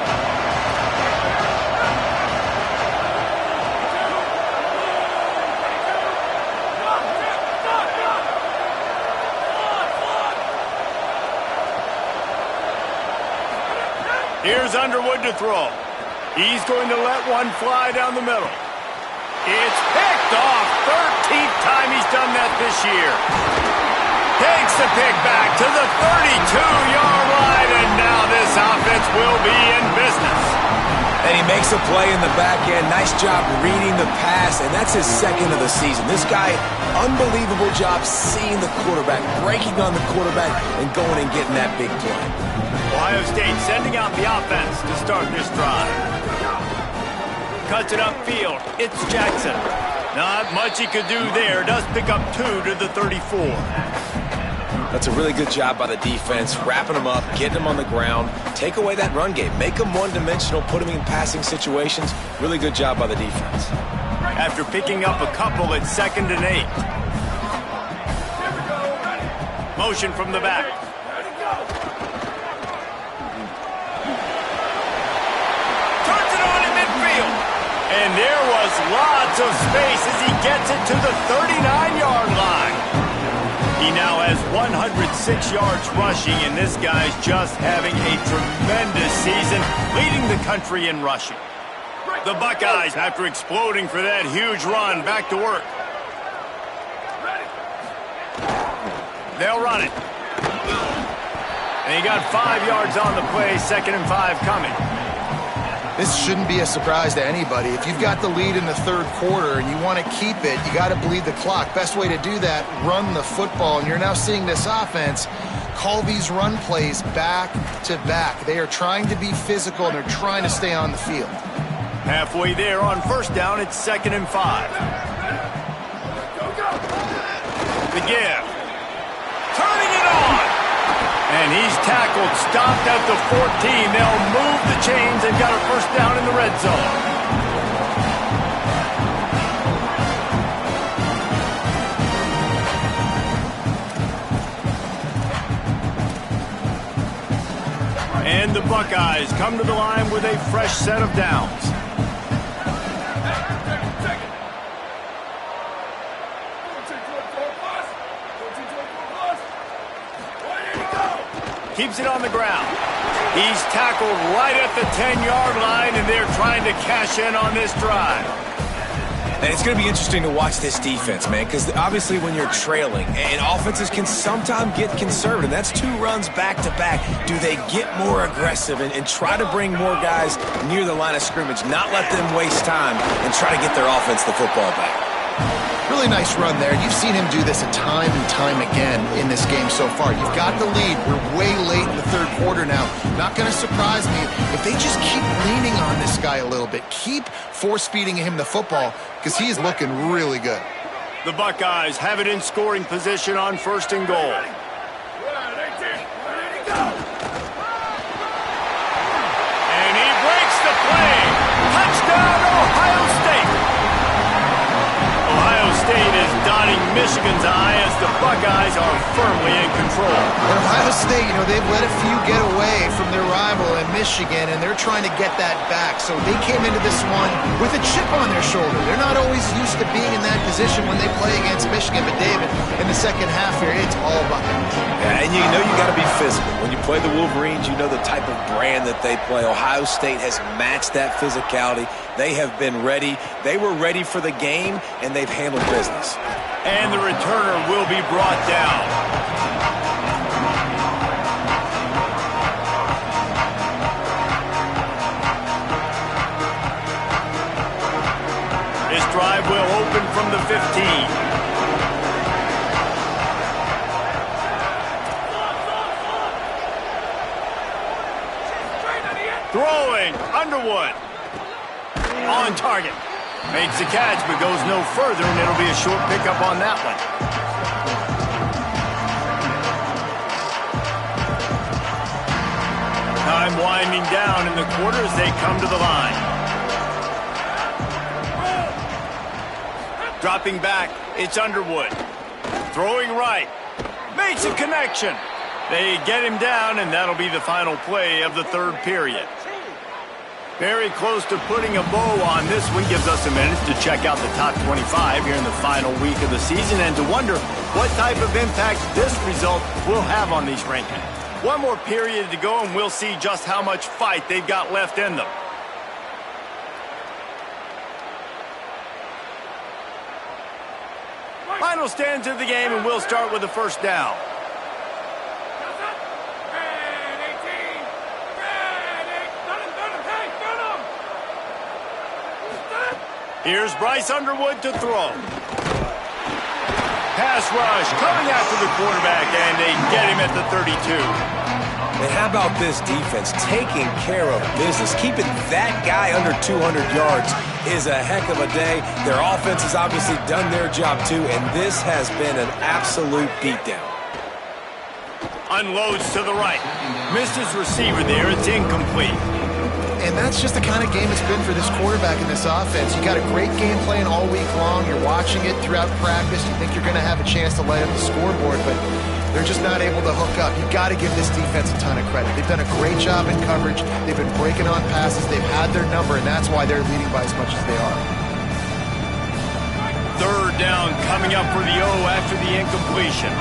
Here's Underwood to throw. He's going to let one fly down the middle. It's picked off. 13th time he's done that this year. Takes the pick back to the 32-yard line, and now this offense will be in business. And he makes a play in the back end. Nice job reading the pass, and that's his second of the season. This guy, unbelievable job seeing the quarterback, breaking on the quarterback, and going and getting that big play. Ohio State sending out the offense to start this drive. Cuts it upfield. It's Jackson. Not much he could do there. Does pick up 2 to the 34. That's a really good job by the defense, wrapping them up, getting them on the ground, take away that run game, make them one-dimensional, put them in passing situations. Really good job by the defense. After picking up a couple, it's 2nd and 8. Motion from the back. Turns it on in midfield. And there was lots of space as he gets it to the 39-yard line. He now has 106 yards rushing, and this guy's just having a tremendous season, leading the country in rushing. The Buckeyes, after exploding for that huge run, back to work. They'll run it. And he got 5 yards on the play, 2nd and 5 coming. This shouldn't be a surprise to anybody. If you've got the lead in the third quarter and you want to keep it, you got to bleed the clock. Best way to do that, run the football. And you're now seeing this offense call these run plays back to back. They are trying to be physical, and they're trying to stay on the field. Halfway there on first down, it's 2nd and 5. The give. Turning it on. And he's tackled, stopped at the 14. They'll move the chains and got a first down in the red zone. And the Buckeyes come to the line with a fresh set of downs. Keeps it on the ground. He's tackled right at the 10-yard line, and they're trying to cash in on this drive. And it's going to be interesting to watch this defense, man, because obviously when you're trailing, and offenses can sometimes get conservative. That's 2 runs back-to-back. Do they get more aggressive and try to bring more guys near the line of scrimmage, not let them waste time, and try to get their offense the football back? Really nice run there. You've seen him do this time and time again in this game so far. You've got the lead. We're way late in the third quarter now. Not going to surprise me if they just keep leaning on this guy a little bit. Keep force-feeding him the football because he is looking really good. The Buckeyes have it in scoring position on 1st and goal. And he breaks the play. Touchdown, Ohio State. Ohio State is dotting Michigan's eye as the Buckeyes are firmly in control. And Ohio State, they've let a few get away from their rival in Michigan, and they're trying to get that back. So they came into this one with a chip on their shoulder. They're not always used to being in that position when they play against Michigan. But, David, in the second half here, it's all Buckeyes. Yeah, and you know you got to be physical. When you play the Wolverines, you know the type of brand that they play. Ohio State has matched that physicality. They have been ready. They were ready for the game, and they've handled business. And the returner will be brought down. This drive will open from the 15. Throwing, Underwood. On target. Makes the catch, but goes no further, and it'll be a short pickup on that one. Time winding down in the quarter as they come to the line. Dropping back, it's Underwood. Throwing right. Makes a connection. They get him down, and that'll be the final play of the third period. Very close to putting a bow on this one. Gives us a minute to check out the top 25 here in the final week of the season and to wonder what type of impact this result will have on these rankings. One more period to go and we'll see just how much fight they've got left in them. Final stands of the game, and we'll start with the first down. Here's Bryce Underwood to throw. Pass rush coming after the quarterback, and they get him at the 32. And how about this defense taking care of business? Keeping that guy under 200 yards is a heck of a day. Their offense has obviously done their job too, and this has been an absolute beatdown. Unloads to the right. Misses receiver there. It's incomplete. And that's just the kind of game it's been for this quarterback in this offense. You got a great game plan all week long. You're watching it throughout practice. You think you're going to have a chance to light up the scoreboard, but they're just not able to hook up. You've got to give this defense a ton of credit. They've done a great job in coverage. They've been breaking on passes. They've had their number, and that's why they're leading by as much as they are. Third down coming up for the O after the incompletion.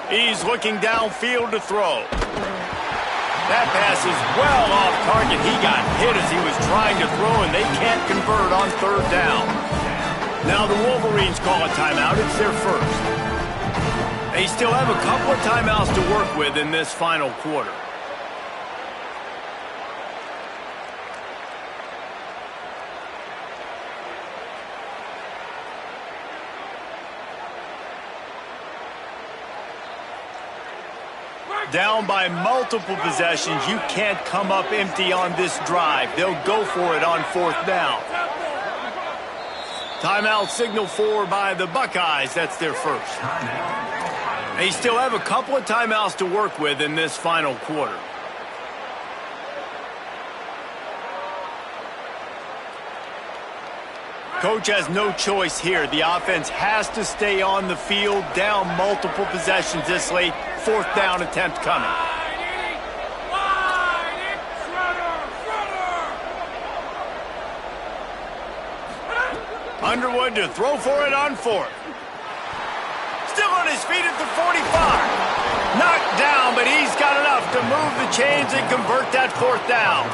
He's looking downfield to throw. That pass is well off target. He got hit as he was trying to throw, and they can't convert on third down. Now the Wolverines call a timeout. It's their first. They still have a couple of timeouts to work with in this final quarter. Down by multiple possessions. You can't come up empty on this drive. They'll go for it on fourth down. Timeout signal for by the Buckeyes. That's their first. They still have a couple of timeouts to work with in this final quarter. Coach has no choice here. The offense has to stay on the field, down multiple possessions this late. Fourth down attempt coming. Underwood to throw for it on fourth. Still on his feet at the 45. Knocked down, but he's got enough to move the chains and convert that fourth down.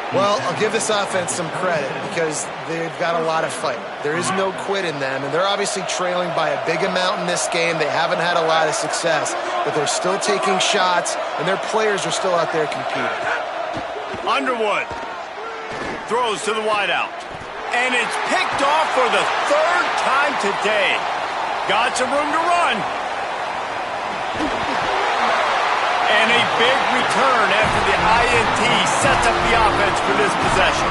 Well, I'll give this offense some credit because they've got a lot of fight. There is no quit in them, and they're obviously trailing by a big amount in this game. They haven't had a lot of success, but they're still taking shots, and their players are still out there competing. Underwood throws to the wideout, and it's picked off for the third time today. Got some room to run. And a big return after the INT sets up the offense for this possession.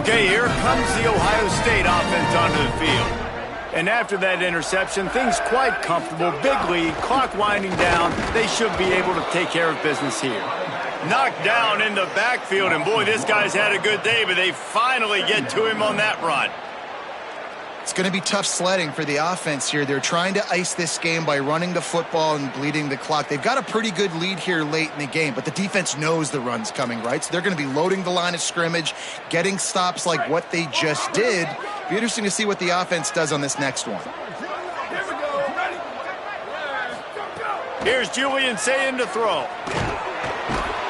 Okay, here comes the Ohio State offense onto the field. And after that interception, things quite comfortable. Big lead, clock winding down. They should be able to take care of business here. Knocked down in the backfield, and boy, this guy's had a good day, but they finally get to him on that run. It's going to be tough sledding for the offense here. They're trying to ice this game by running the football and bleeding the clock. They've got a pretty good lead here late in the game, but the defense knows the run's coming, right? So they're going to be loading the line of scrimmage, getting stops like what they just did. Be interesting to see what the offense does on this next one. Here's Julian saying to throw.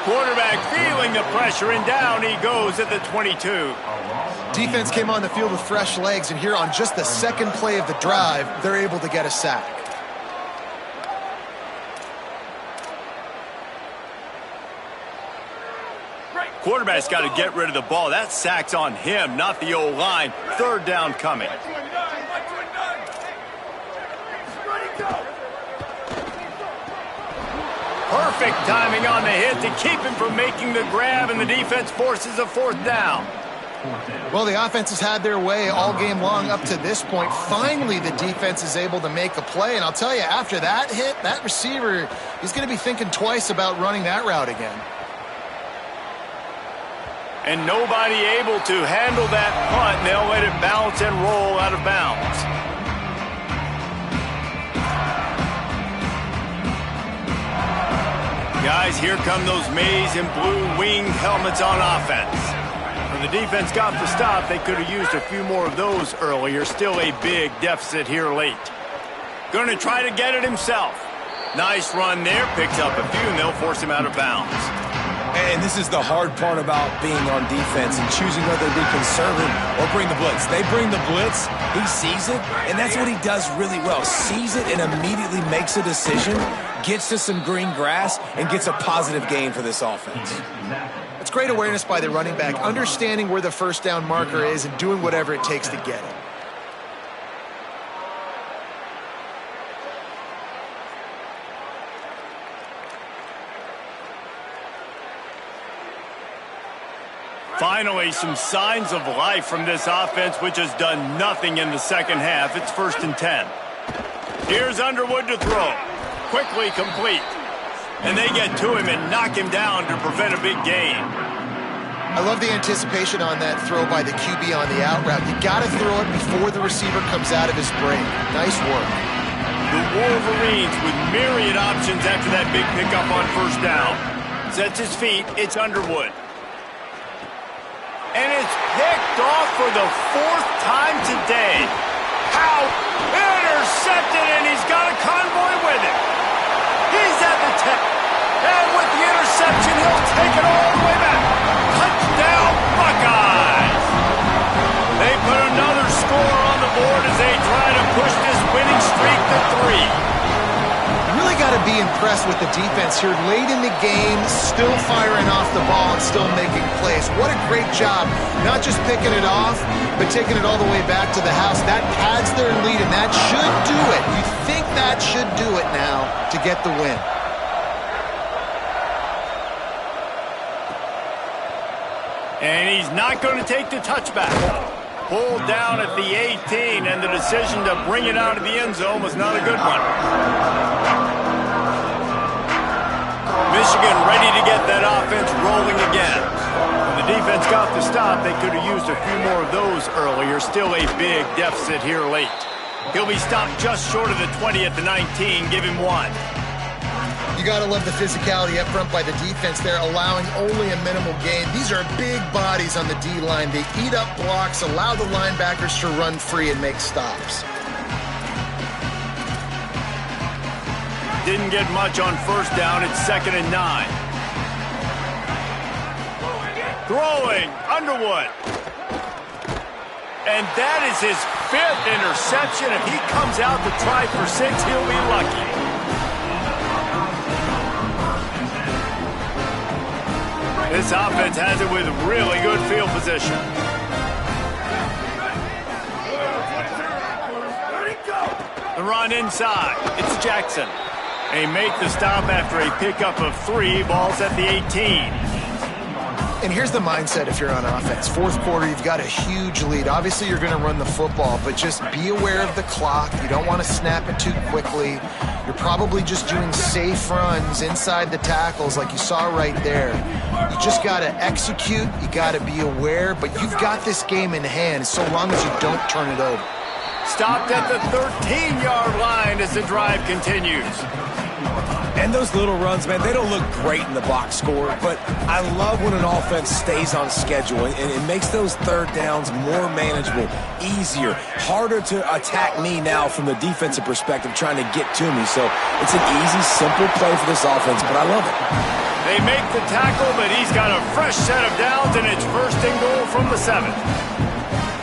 Quarterback feeling the pressure, and down he goes at the 22. Defense came on the field with fresh legs, and here on just the second play of the drive, they're able to get a sack. Quarterback's got to get rid of the ball. That sack's on him, not the O-line. Third down coming. Perfect timing on the hit to keep him from making the grab, and the defense forces a fourth down. Well, the offense has had their way all game long up to this point. Finally, the defense is able to make a play, and I'll tell you, after that hit, that receiver, he's going to be thinking twice about running that route again. And nobody able to handle that punt. They'll let it bounce and roll out of bounds. Guys, here come those maize and blue winged helmets on offense. When the defense got the stop, they could have used a few more of those earlier. Still a big deficit here late. Going to try to get it himself. Nice run there. Picks up a few, and they'll force him out of bounds. And this is the hard part about being on defense and choosing whether to be conservative or bring the blitz. They bring the blitz, he sees it, and that's what he does really well. Sees it and immediately makes a decision, gets to some green grass, and gets a positive gain for this offense. It's great awareness by the running back, understanding where the first down marker is and doing whatever it takes to get it. Finally, some signs of life from this offense, which has done nothing in the second half. It's 1st and 10. Here's Underwood to throw. Quickly complete. And they get to him and knock him down to prevent a big gain. I love the anticipation on that throw by the QB on the out route. You got to throw it before the receiver comes out of his break. Nice work. The Wolverines with myriad options after that big pickup on 1st down. Sets his feet. It's Underwood. And it's picked off for the 4th time today. How intercepted, and he's got a convoy with it. He's at the 10. And with the interception, he'll take it all the way back. Touchdown, Buckeyes. They put another score on the board as they try to push this winning streak to 3. Really got to be impressed with the defense here late in the game, still firing off the ball and still making plays. What a great job, not just picking it off, but taking it all the way back to the house. That pads their lead, and that should do it. You think that should do it now to get the win. And he's not going to take the touchback. Pulled down at the 18, and the decision to bring it out of the end zone was not a good one. Michigan ready to get that offense rolling again. When the defense got the stop, they could have used a few more of those earlier. Still a big deficit here late. He'll be stopped just short of the 20 at the 19. Give him 1. You got to love the physicality up front by the defense. They're allowing only a minimal gain. These are big bodies on the D-line. They eat up blocks, allow the linebackers to run free and make stops. Didn't get much on 1st down. It's 2nd and 9. Throwing, Underwood. And that is his 5th interception. If he comes out to try for 6, he'll be lucky. This offense has it with really good field position. The run inside. It's Jackson. They make the stop after a pickup of 3. Ball's at the 18. And here's the mindset if you're on offense. 4th quarter, you've got a huge lead. Obviously, you're going to run the football, but just be aware of the clock. You don't want to snap it too quickly. You're probably just doing safe runs inside the tackles like you saw right there. You just got to execute. You got to be aware, but you've got this game in hand so long as you don't turn it over. Stopped at the 13-yard line as the drive continues. And those little runs, man, they don't look great in the box score, but I love when an offense stays on schedule and it makes those 3rd downs more manageable, easier, harder to attack me now from the defensive perspective trying to get to me. So it's an easy, simple play for this offense, but I love it. They make the tackle, but he's got a fresh set of downs, and it's 1st and goal from the 7.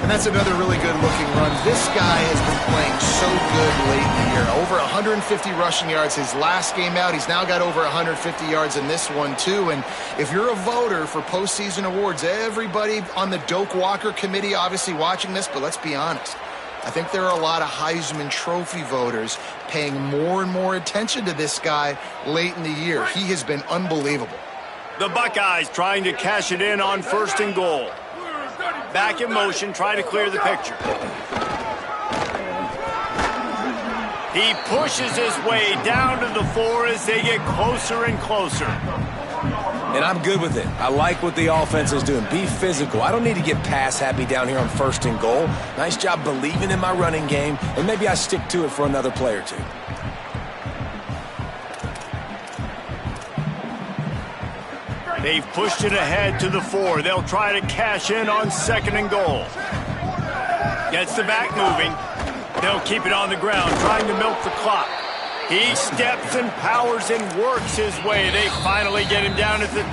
And that's another really good-looking run. This guy has been playing so good late in the year. Over 150 rushing yards his last game out. He's now got over 150 yards in this one, too. And if you're a voter for postseason awards, everybody on the Doak Walker committee obviously watching this, but let's be honest. I think there are a lot of Heisman Trophy voters paying more and more attention to this guy late in the year. He has been unbelievable. The Buckeyes trying to cash it in on 1st and goal. Back in motion, trying to clear the picture. He pushes his way down to the 4 as they get closer and closer. And I'm good with it. I like what the offense is doing. Be physical. I don't need to get pass happy down here on 1st and goal. Nice job believing in my running game, and maybe I stick to it for another play or 2. They've pushed it ahead to the 4. They'll try to cash in on 2nd and goal. Gets the back moving. They'll keep it on the ground, trying to milk the clock. He steps and powers and works his way. They finally get him down at the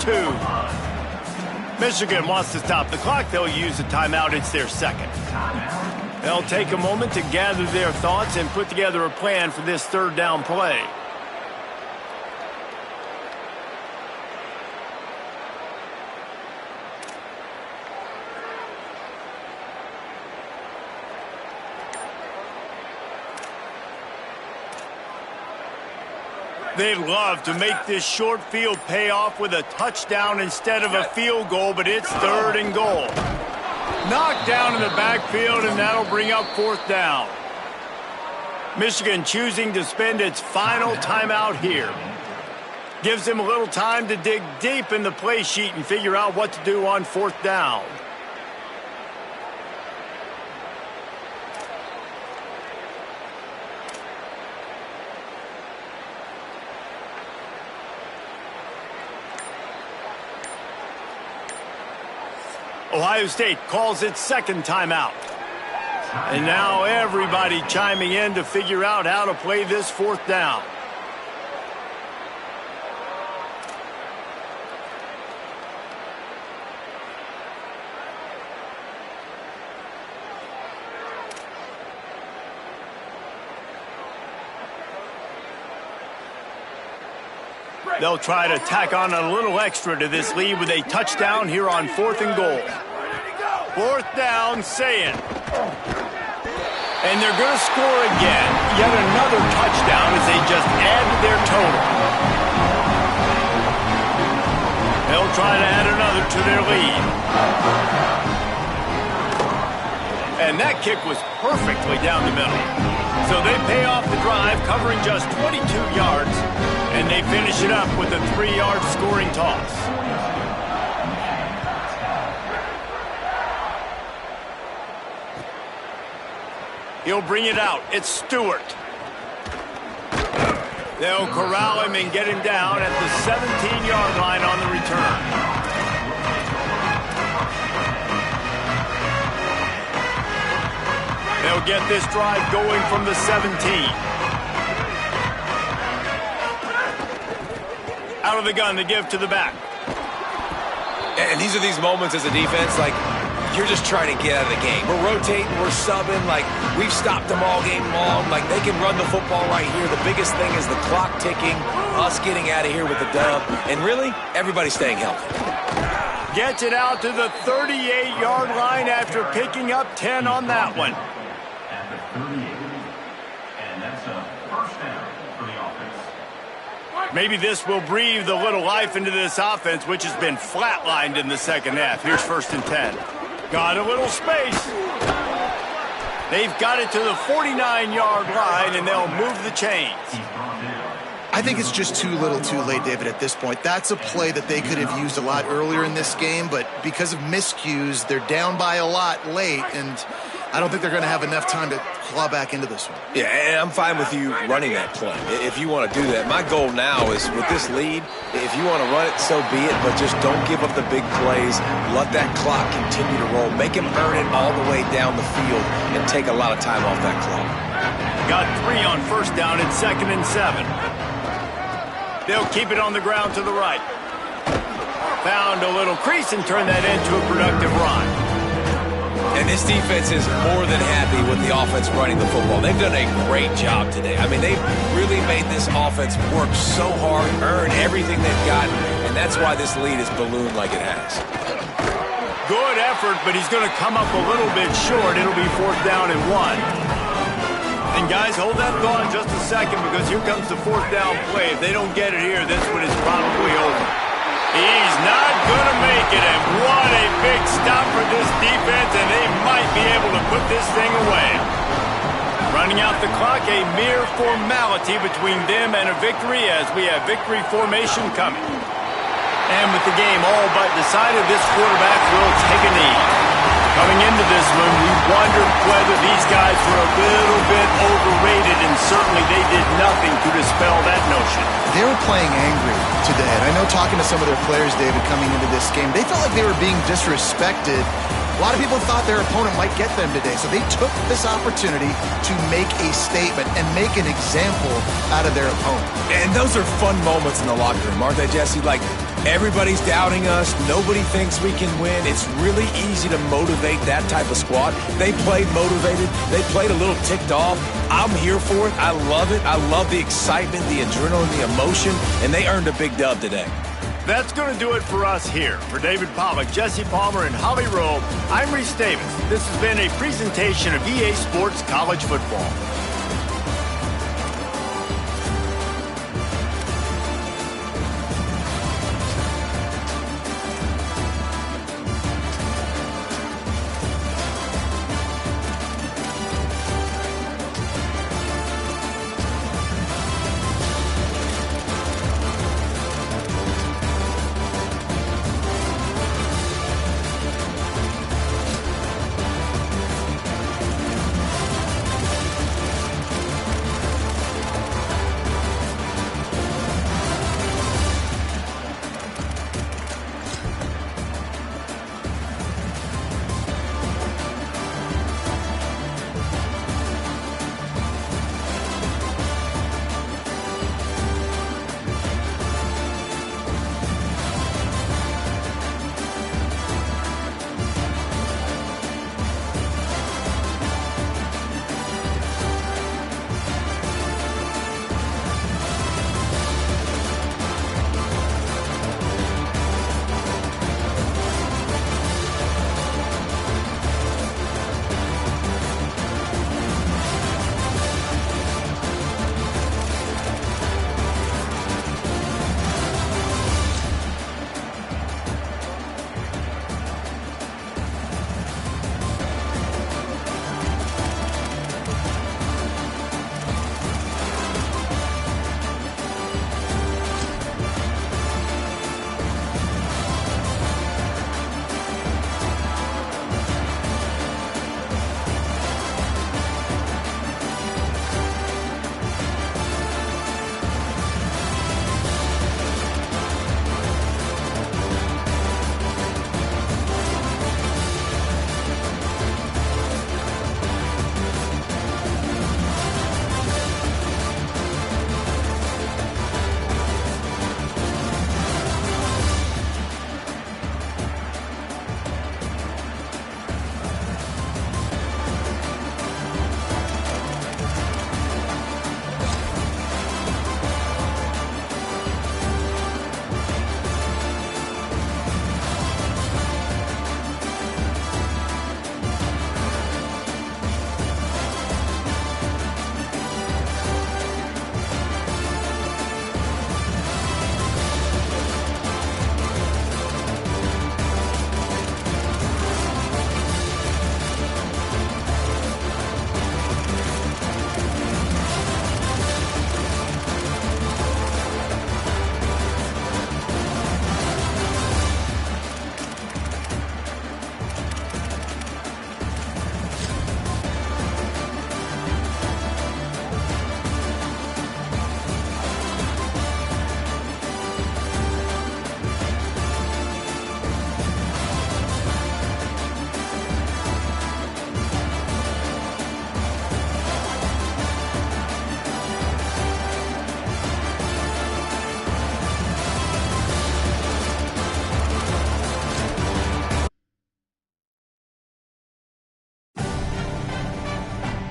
2. Michigan wants to stop the clock. They'll use a timeout. It's their second. They'll take a moment to gather their thoughts and put together a plan for this third down play. They'd love to make this short field pay off with a touchdown instead of a field goal, but it's 3rd and goal. Knocked down in the backfield, and that'll bring up 4th down. Michigan choosing to spend its final timeout here. Gives them a little time to dig deep in the play sheet and figure out what to do on 4th down. Ohio State calls its second timeout. And now everybody chiming in to figure out how to play this 4th down. They'll try to tack on a little extra to this lead with a touchdown here on 4th and goal. 4th down, saying. And they're going to score again. Yet another touchdown as they just add to their total. They'll try to add another to their lead. And that kick was perfectly down the middle. So they pay off the drive, covering just 22 yards. And they finish it up with a 3-yard scoring toss. He'll bring it out. It's Stewart. They'll corral him and get him down at the 17-yard line on the return. They'll get this drive going from the 17. Out of the gun to give to the back. And these are these moments as a defense, like, you're just trying to get out of the game. We're rotating, we're subbing, like, we've stopped them all game long. Like, they can run the football right here. The biggest thing is the clock ticking, us getting out of here with the dub, and really, everybody staying healthy. Gets it out to the 38-yard line after picking up 10 on that one. At the 38, and that's a first down for the offense. Maybe this will breathe a little life into this offense, which has been flatlined in the second half. Here's 1st and 10. Got a little space. They've got it to the 49-yard line, and they'll move the chains. I think it's just too little too late, David, at this point. That's a play that they could have used a lot earlier in this game, but because of miscues, they're down by a lot late, and I don't think they're going to have enough time to claw back into this one. Yeah, and I'm fine with you running that play if you want to do that. My goal now is with this lead, if you want to run it, so be it, but just don't give up the big plays. Let that clock continue to roll. Make him earn it all the way down the field and take a lot of time off that clock. Got 3 on 1st down and 2nd and 7. They'll keep it on the ground to the right. Found a little crease and turned that into a productive run. And this defense is more than happy with the offense running the football. They've done a great job today. I mean, they've really made this offense work so hard, earn everything they've got, and that's why this lead is ballooned like it has. Good effort, but he's going to come up a little bit short. It'll be 4th down and 1. And guys, hold that thought just a second, because here comes the 4th down play. If they don't get it here, this one is probably over. He's not going to make it, and what a big stop for this defense, and they might be able to put this thing away. Running out the clock, a mere formality between them and a victory, as we have victory formation coming. And with the game all but decided, this quarterback will take a knee. Coming into this one. We wondered whether these guys were a little bit overrated, and certainly they did nothing to dispel that notion. They were playing angry today, and I know talking to some of their players, David, coming into this game, they felt like they were being disrespected. A lot of people thought their opponent might get them today, so they took this opportunity to make a statement and make an example out of their opponent. And those are fun moments in the locker room, aren't they, Jesse? Like, everybody's doubting us. Nobody thinks we can win. It's really easy to motivate that type of squad. They played motivated. They played a little ticked off. I'm here for it. I love it. I love the excitement, the adrenaline, the emotion, and they earned a big dub today. That's going to do it for us here. For David Pollack, Jesse Palmer, and Holly Rowe, I'm Reese Davis. This has been a presentation of EA Sports College Football.